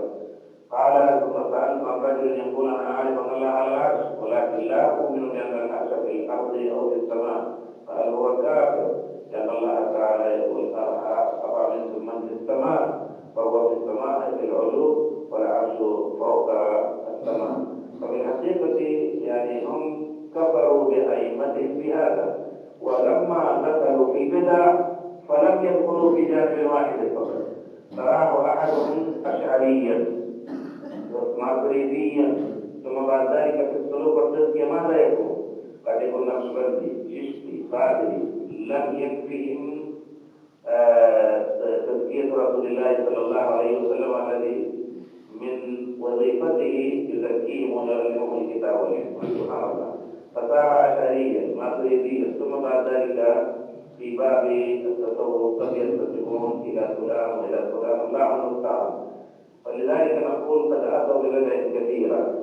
قال: ثم سألت عن رجل يقول أنا أعرف أن الله على العرش ولكن لا أؤمن بأن العرش في الأرض أو في السماء، قال هو كافر، لأن الله تعالى يقول: أفأمنتم من في السماء فهو في السماء في العلو والعرش فوق السماء. ففي الحقيقة يعني هم كفروا بأئمتهم بهذا، ولما دخلوا في البدع فلم يدخلوا في جانب واحد فقط، تراه أحدهم أشعريا ماتريديا، ثم بعد ذلك في السلوك والتزكية ماذا يكون؟ قد يكون نقشبندي شيشتي قادري، لم يكفهم تزكية رسول الله صلى الله عليه وسلم الذي من وظيفته يزكيهم ويعلمهم الكتاب والحكمة. سبحان الله. فصار أشعريا ماتريديا، ثم بعد ذلك في باب التصوف قد ينتسبون إلى فلان وإلى فلان، الله المستعان. فلذلك نقول قد أتوا ببدع كثيرة،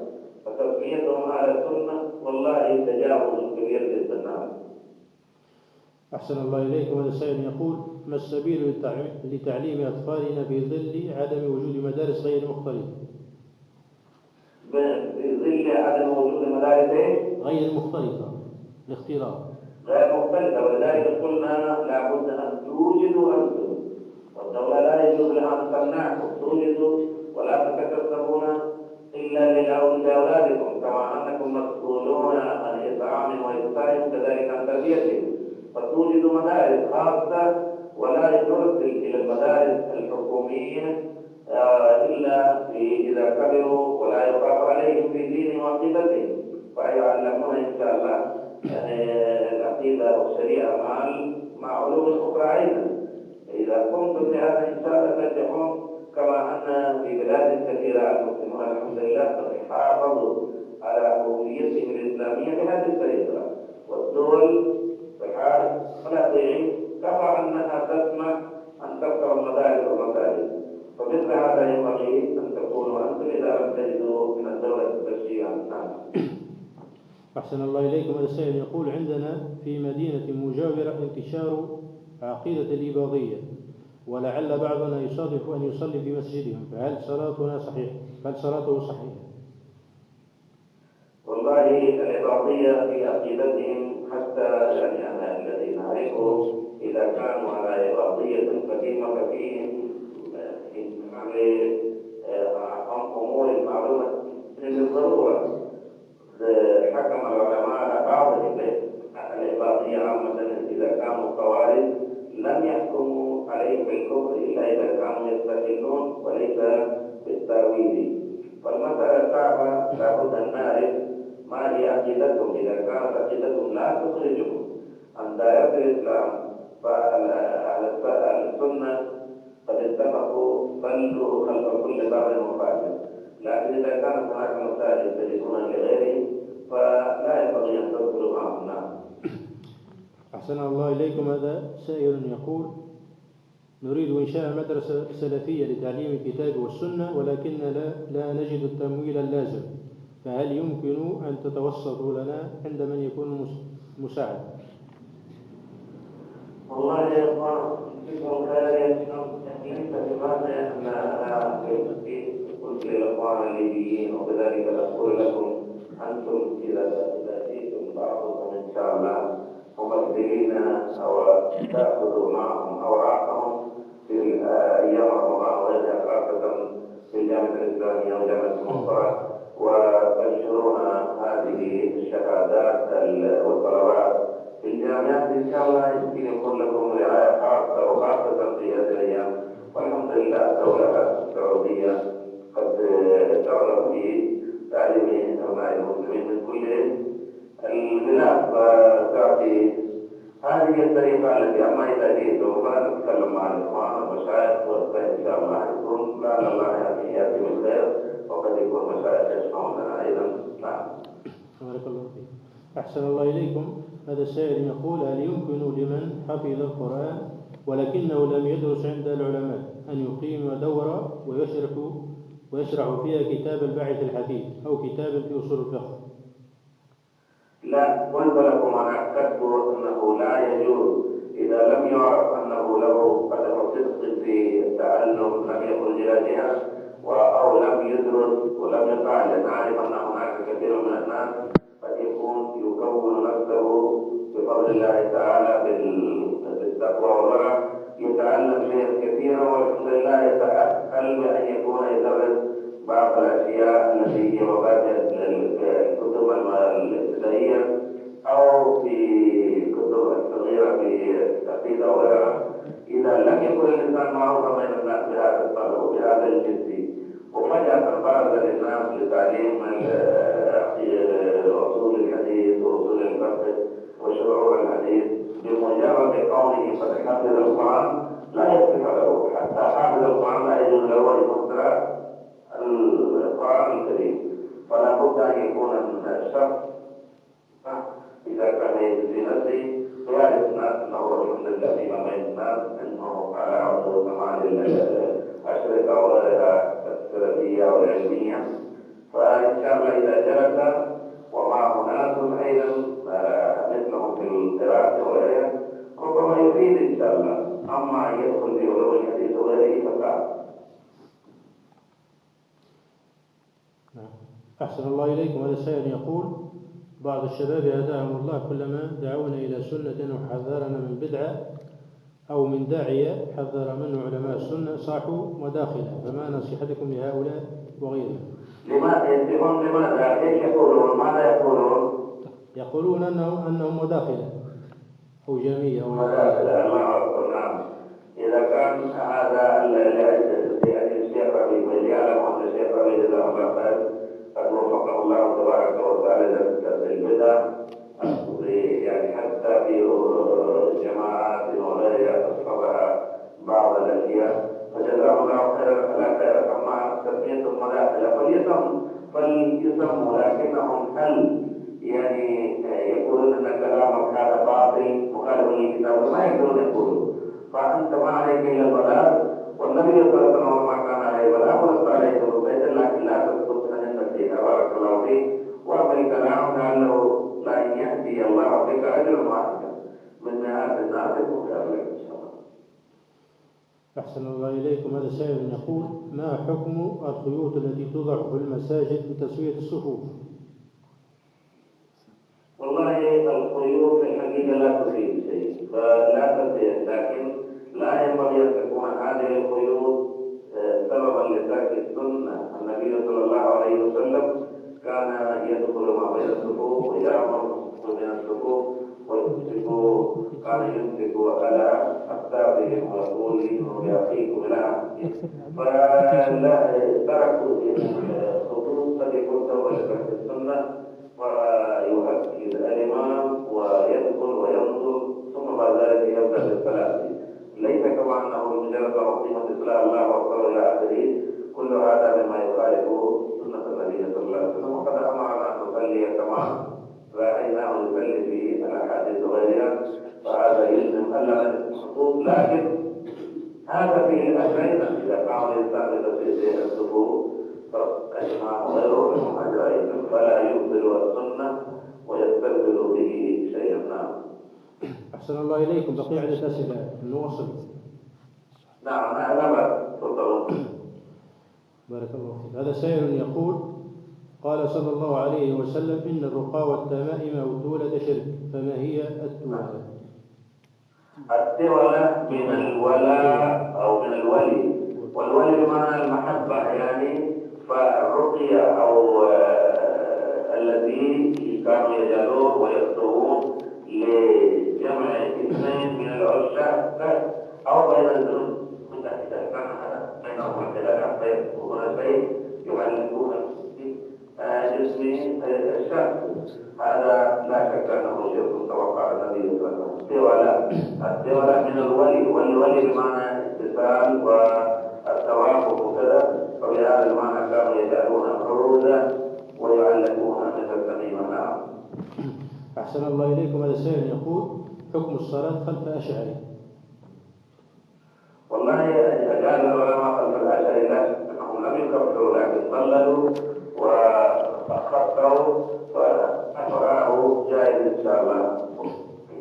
فتسميتهم على السنة والله تجاوز كبير للسنة. أحسن الله إليكم. هذا السائل يقول: ما السبيل لتعليم أطفالنا في ظل عدم وجود مدارس غير مختلطة؟ في ظل عدم وجود مدارس غير مختلطة، الاختلاط غير مختلطة، ولذلك قلنا لابد أن توجدوا أنتم، والدولة لا يجوز لها أن تمنعكم، توجدوا ولا تتكسبون إلا لأولادكم، كما أنكم مسؤولون عن إطعامهم وإسقائهم كذلك عن تربيتهم، فتوجد مدارس خاصة ولا يرسل إلى المدارس الحكومية إلا إذا كبروا ولا يخاف عليهم في دينهم وعقيدتهم، فيعلمون إن شاء الله العقيدة والشريعة مع علوم أخرى أيضا. إذا قمتم بهذا إن شاء الله تنجحون، كما أن في بلاد كثيرة المسلمون الحمد لله قد حافظوا على هويتهم الإسلامية بهذه الطريقة، والدول بحال فلاطين كما أنها تسمح أن تفتح المدارس والمساجد، فمثل هذا ينبغي أن تكونوا أنتم إذا لم تجدوا من الدولة تشريعا. أحسن الله إليكم. هذا السائل يقول: عندنا في مدينة مجاورة انتشار عقيدة الإباضية، ولعل بعضنا يصادف أن يصلي في مسجدهم، فهل صلاتنا صحيحة؟ هل صلاته صحيحة؟ والله الإباضية في عقيدتهم حتى يعني أنا الذي نعرفه إذا كانوا على إباضية قديمة ففيهم أمور معلومة بالضرورة. حكم العلماء على بعض الإباضية عامة إذا كانوا خوارج لم يحكموا عليهم بالكفر إلا إذا كانوا يستدلون وليس بالتأويل. فالمسألة صعبة، لابد أن نعرف ما هي عقيدتهم. إذا كانت عقيدتهم لا تخرجهم عن دائرة الإسلام فعلى السنة قد اتفقوا صلوا خلف كل باب وفاسد، لكن إذا كانت هناك مسائل يستجيبون لغيره فلا ينبغي أن تدخلوا معهم الناس. أحسن الله إليكم. هذا سائل يقول: نريد إنشاء مدرسة سلفية لتعليم الكتاب والسنة، ولكن لا نجد التمويل اللازم، فهل يمكن أن تتوسطوا لنا عند من يكون مساعد؟ والله يا إخوان فيكم خير ليس بمعنى أن أنا قلت للإخوان الليبيين وبذلك أقول لكم أنتم إذا جئتم بعضكم إن شاء الله ممثلين أو تأخذوا معهم أوراقهم في أيام رمضان وغيرها، خاصة في الجامعة الإسلامية وجامعة المنصورة، وتنشرون هذه الشهادات والطلبات في الجامعات. إن شاء الله يمكن يكون لكم رعاية خاصة وخاصة في هذه الأيام. والحمد لله الدولة السعودية قد تعرف في تعليم أبناء المسلمين من كل البلاد، فتعطي هذه الطريقة التي أما إذا جئتم فنتكلم مع الإخوان والمشايخ وإن شاء الله يكون لعل الله يأتي بالخير، وقد يكون مشايخ يشفعون لنا أيضا. نعم. بارك الله فيك. أحسن الله إليكم. هذا السائل يقول: هل يمكن لمن حفظ القرآن ولكنه لم يدرس عند العلماء أن يقيم دورة ويشرح فيها كتاب الباحث الحديث أو كتابا في أصول الفقه؟ لا، قلت لكم أنا أعتقد أنه لا يجوز إذا لم يعرف أنه له قدر صدق في التعلم، لم يكن إلى أو لم يدرس ولم يفعل. نعرف أن هناك كثير من الناس قد يكون نفسه بفضل الله تعالى بالتقوى والورع، يتعلم شيئا كثيرا والحمد لله يتأهل بأن يكون يدرس بعض الأشياء التي هي مبادئ الكتب الابتدائية أو في كتب الصغيرة في العقيدة وغيرها. إذا لم يكن الإنسان معروفا بين الناس بهذا الطلب وبهذا الجنس، وفجأة فرض للناس لتعليم أصول الحديث وأصول الفقه وشروع الحديث بمجرد قوله قد حفظ القرآن، لا يصح له. حتى حافظ القرآن لا يجوز له أن يفسر القرآن الكريم، فلا بد أن يكون الشخص إذا كان يجزي نفسه ويعرف الناس أنه الحمد لله فيما بين الناس أنه على عضو سماع الأشرطة وغيرها السلفية والعلمية. فإن شاء الله إذا جلس ومعه ناس أيضا مثلهم في الدراسة وغيرها ربما يفيد إن شاء الله. أما أن يدخل في علوم الحديث وغيره فصعب. أحسن الله إليكم. هذا السائل يقول: بعض الشباب هداهم الله كلما دعونا إلى سنة وحذرنا من بدعة أو من داعية حذر منه علماء السنة صاحوا مداخلة، فما نصيحتكم لهؤلاء وغيرهم؟ لماذا ينتهون؟ لماذا؟ كيف يقولون؟ ماذا يقولون؟ يقولون أنهم مداخلة أو جميع أو مداخلة. نعم. إذا كان هذا الشيخ ربيع اللي يعلم أن الشيخ ربيع جزاه الله خير قد وفقه الله تبارك وتعالى للبدع، يعني حتى في جماعات وغيرها تصحبها بعض الأشياء، فجزاه الله خير لا خير. أما تسمية المداخلة فليسموا، لكنهم هل يعني يقولون أن كلامك هذا باطل مخالف للكتاب؟ ما يقدرون يقولوا. فأنت ما عليك إلا البلاغ، والنبي صلى الله عليه وسلم ما كان عليه بلاغ ولست عليه بيتا، لكن لا تسقط عن النفس. بارك الله فيك. وأما الكلام لعله أحسن الله إليكم. هذا سائل يقول: ما حكم الخيوط التي توضع في المساجد لتسوية الصفوف؟ والله الخيوط في الحقيقة لا تفيد شيء، فلا تفيد، لكن لا ينبغي أن تكون هذه الخيوط سببا لترك السنة. النبي صلى الله عليه وسلم كان يدخل ما بين الصفوف ويأمر بين الصفوف كان يمسك على أكتافهم ويقول إنه يأتيكم إلى فلا تركوا الخطوط قد يكون سببا لترك السنة، ويؤكد الإمام ويدخل وينظر ثم بعد ذلك يبدأ بالصلاة. ليس كما أنه مجرد عظيمة الصلاة الله أكبر إلى آخره، كل هذا مما يخالف سنة النبي صلى الله عليه وسلم. وقد أمرنا أن نصلي كما رأيناه يصلي في الأحاديث وغيرها، فهذا يلزم ألا نجد الخطوط. لكن هذا فيه الأجرين إذا كان الإنسان بتسوية الصفوف فالإمام غيره من فلا يبطل السنة ويستبدل به شيئا. نعم. أحسن الله إليكم. بقي عدة أسئلة نواصل. نعم لا بأس، تفضلوا. بارك الله فيك. هذا سائل يقول: قال صلى الله عليه وسلم: إن الرقى والتمائم والتولة شرك، فما هي التولة؟ التولة من الولاء أو من الولي، والولي بمعنى المحبة يعني. فالرقية أو الذي كانوا يجعلون ويكتبون لجمع اثنين من العشاق أو بين الزوج إذا كان بينهم اختلاف وهنا شيء يعلمون جسم الشاب، هذا لا شك أنه شرك توقع النبي صلى الله عليه وسلم. التولى من الولي، والولي بمعنى اتصال والتوافق وكذا، فبهذا المعنى كانوا يجعلون عروضا ويعلقون مثل التميمة. نعم. أحسن الله إليكم. هذا سائل يقول: حكم الصلاة خلف أشعري؟ والله أجاز العلماء خلف الأشعري لا شك أنهم لم يكفروا، لكن ضللوا وخطأوا، فأمره جائز إن شاء الله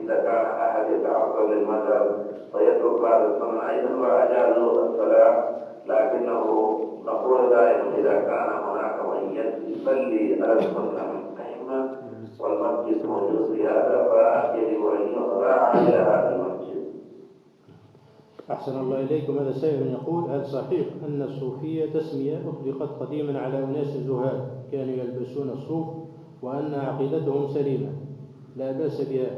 إذا كان أحد يتعرض للمذهب ويترك بعض السنة أيضا، وأجازوا الصلاة. لكنه نقول دائما إذا كان هناك من يصلي على السنة من أئمة والمسجد موجود في هذا، فيجب أن يقرأ إلى هذا المسجد. أحسن الله إليكم. هذا سائل يقول: هل صحيح أن الصوفية تسمية أطلقت قديما على أناس زهاد كانوا يلبسون الصوف وأن عقيدتهم سليمة لا بأس بها؟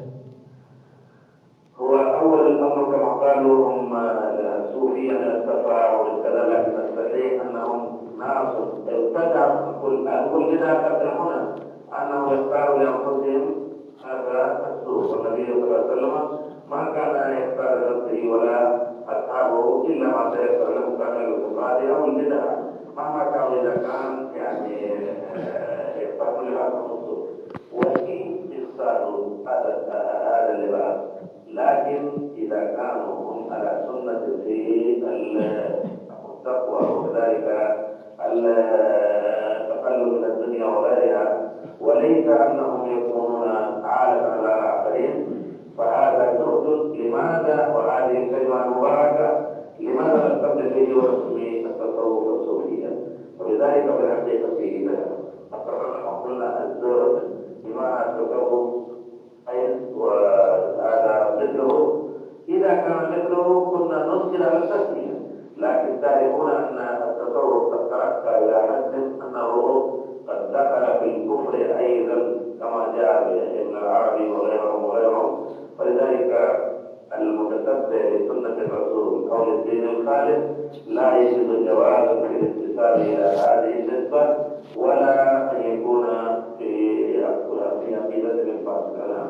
هو أول الأمر كما قالوا هم الصوفية من التفاعل وكذا، لكن الصحيح أنهم ناس ابتدعوا كل بدعة قبل هنا أنهم يختاروا لأنفسهم هذا الصوف، والنبي صلى الله عليه وسلم ما كان أن يختار نفسه ولا أصحابه إلا ما سيختار له كان الاعتقاد أو البدعة، مهما كان إذا كان يعني يختار لهذا الصوف وإن اختاروا هذا اللباس، لكن إذا كانوا هم على سنة في التقوى وكذلك التقلل من الدنيا وغيرها، وليس أنهم يكونون عالما على الآخرين، فهذا زهد. لماذا وهذه الكلمة المباركة لماذا نستبدل به ونسمي التصوف الصوفية؟ ولذلك بالحقيقة فيه قلنا الزهد بمعنى التصوف وهذا مثله. إذا كان مثله كنا ننزل على التسمية، لكن تعرفون أن التصوف قد ترقى إلى حد أنه قد دخل في الكفر أيضا كما جاء ابن العربي وغيرهم. فلذلك المتتبع لسنة الرسول أو للدين الخالص لا يجد جواز في الانتساب إلى هذه النسبة ولا أن يكون في عقيدة الفاسدة.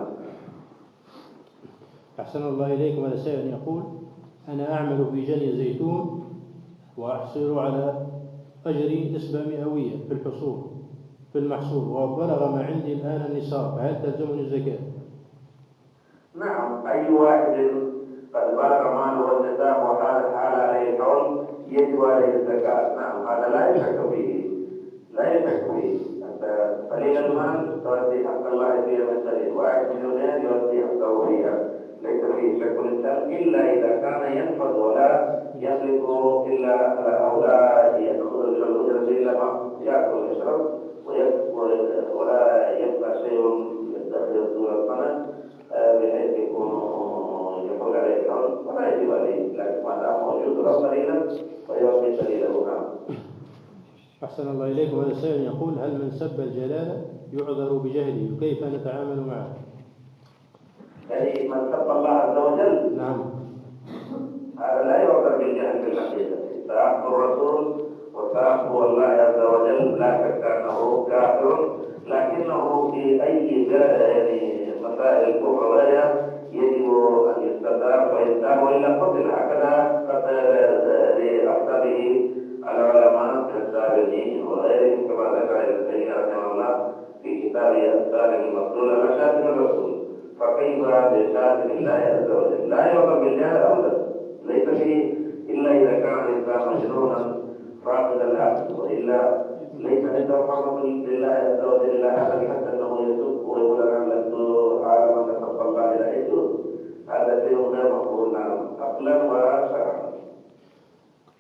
أحسن الله إليكم. هذا سائل يقول: أنا أعمل في جني زيتون وأحصل على أجري نسبة مئوية في المحصول وبلغ ما عندي الآن النصاب، فهل تلزمني الزكاة؟ نعم، أي واحد قد بلغ ماله النصاب وهذا الحال عليه الحول يجب عليه الزكاة. نعم، هذا لا يشك فيه. قليل المال تؤدي حق الله فيها من قليل، واحد مليونير يؤدي حقه فيها. ليس فيه شك الإنسان إلا إذا كان ينفذ ولا يملك إلا أو لا يأخذ من الأجرة إلا ما يأكل ويشرب ولا يبقى شيء يدخر طول السنة بحيث يقول عليه الحول ولا يجب عليه، لكن ما دام موجود قليلا فيعطي دليله. أحسن الله إليكم. هذا سائل يقول: هل من سب الجلالة يعذر بجهله وكيف نتعامل معه؟ يعني من سب الله عز وجل نعم، هذا لا يعذر بالجهل في الحقيقة. سأحب الرسول وسأحب الله عز وجل لا شك أنه كافر، لكنه في أي يعني مسائل الكفر وغيرها يجب أن يستتاب ويتاب وإلا قتل. هكذا لأصحابه العلماء السابقين وغيرهم كما ذكر ابن تيمية رحمه الله في كتابه السالم المسلول على شاتم الرسول. فكيف بشاتم الله عز وجل؟ لا يعذر بالجهل أبدا، ليس فيه إلا إذا كان الإنسان مجنونا فاقد العقل، وإلا ليس عنده حرمة لله عز وجل إلا هذا حتى أنه يسب ويقول أنا لست عالما نسب الله لا يجوز. هذا شيء غير مقبول عقلا وشرعا.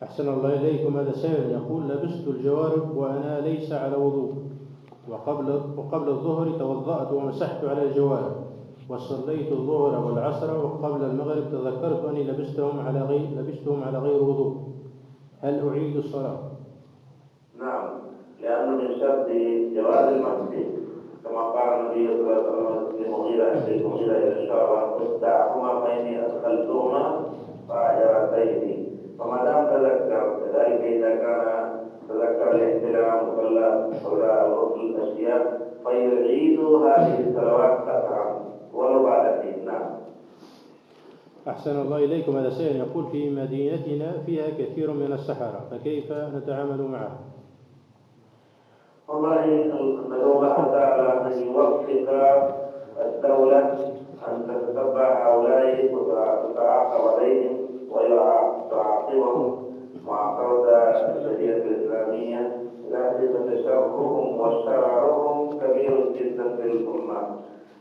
أحسن الله إليكم. هذا سائل يقول: لبست الجوارب وأنا ليس على وضوء، وقبل الظهر توضأت ومسحت على الجوارب، وصليت الظهر والعصر، وقبل المغرب تذكرت أني لبستهم على غير وضوء، هل أعيد الصلاة؟ نعم، لأنه من شرط جواز المسح كما قال النبي صلى الله عليه وسلم للمغيرة إلى الشعر: اصدعهما فإني أدخلتهما فأجرتين. فما دام تذكر كذلك إذا كان تذكر الاحتلام وصلى الغسل الأشياء فيعيد هذه الصلوات قطعا ولو بعد حين. نعم. أحسن الله إليكم. هذا سائل يقول: في مدينتنا فيها كثير من السحرة، فكيف نتعامل معه؟ والله ندعو الله تعالى أن يوفق الدولة أن تتبع هؤلاء وتتعاقب عليهم وتعاقبهم معاقبة الشريعة الإسلامية، لكن تشرهم وشرارهم كبير جدا في الأمة.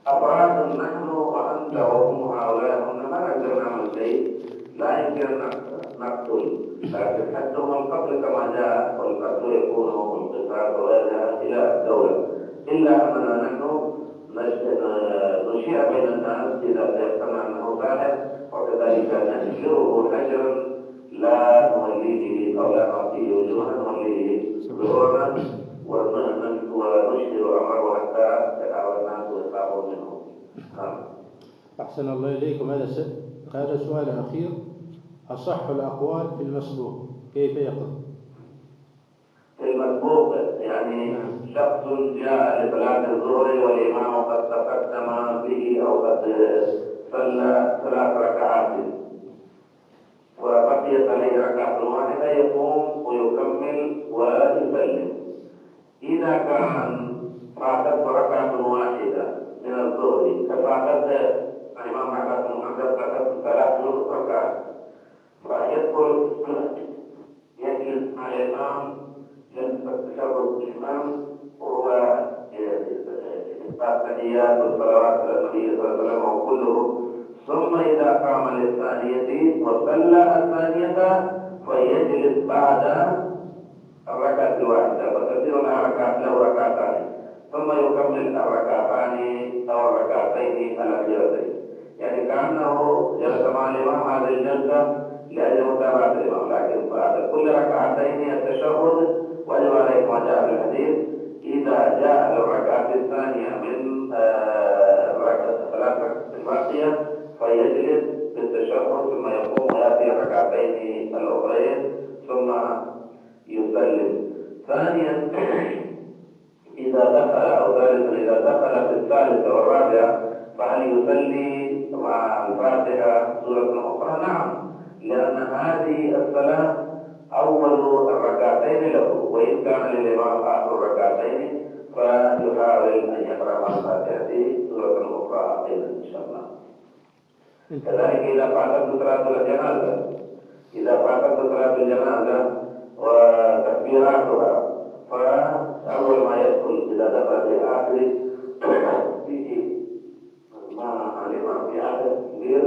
أفراد نحن وأنت وهم هؤلاء ما نقدر نعمل شيء، لا يمكن أن نقتل، لكن حدهم القتل كما جاء، والقتل يكون انقطاع وغيرها إلى الدولة، إلا أننا نحن نشيع بين الناس إذا تيقنا أنه ساحر، وكذلك ننشره حجرا لا نوليه أو لا نعطيه وجوها نوليه ظهورا ونشهر أمره حتى يتعاون الناس ويخافوا منه. أحسن الله إليكم. هذا سؤال أخير: أصح الأقوال في المسبوق كيف يقضي؟ في المسبوق يعني شخص جاء لصلاة الظهر والإمام قد تقدم به أو قد صلى 3 ركعات وبقيت عليه ركعة واحدة، يقوم ويكمل ويسلم. إذا كان فاتت ركعة واحدة من الظهر كفاتت الإمام أحمد بن حنبل فاتت 3 ركعات، فيدخل يجلس مع الإمام جلسة تشرب الإمام وهو إثبات تحيات والصلوات على النبي صلى الله عليه وسلم وكله. ثم إذا قام للثانية وصلى الثانية فيجلس بعد الركعة الواحدة فتصير له ركعتان، ثم يكمل الركعتان أو الركعتين الأخيرتين، يعني كأنه جلس مع الإمام هذه الجلسة لأجل متابعة الإمام، لكن بعد كل ركعتين التشهد وجب عليه ما جاء في الحديث: إذا جاء الركعة الثانية من الركعة 3 الباقية فيجلس بالتشهد ثم يقوم ويأتي الركعتين الأخرين ثم يسلم. ثانيا إذا دخل أو ثالثا إذا دخل في الثالثة والرابعة فهل يصلي مع الفاتحة سورة أخرى؟ نعم، لأن هذه الصلاة أول الركعتين له، وإن كان للإمام آخر الركعتين فيحاول أن يقرأ مع الفاتحة سورة أخرى أيضا إن شاء الله. كذلك إذا فاتت صلاة الجنازة وتكبيراتها فأول ما يدخل إذا دخل في آخر فيه ما الإمام في آخر كبير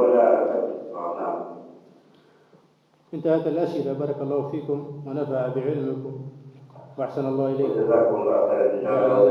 ولا نعم. انتهت الأسئلة. بارك الله فيكم ونفع بعلمكم وأحسن الله إليكم. جزاكم الله خيرا إن شاء الله.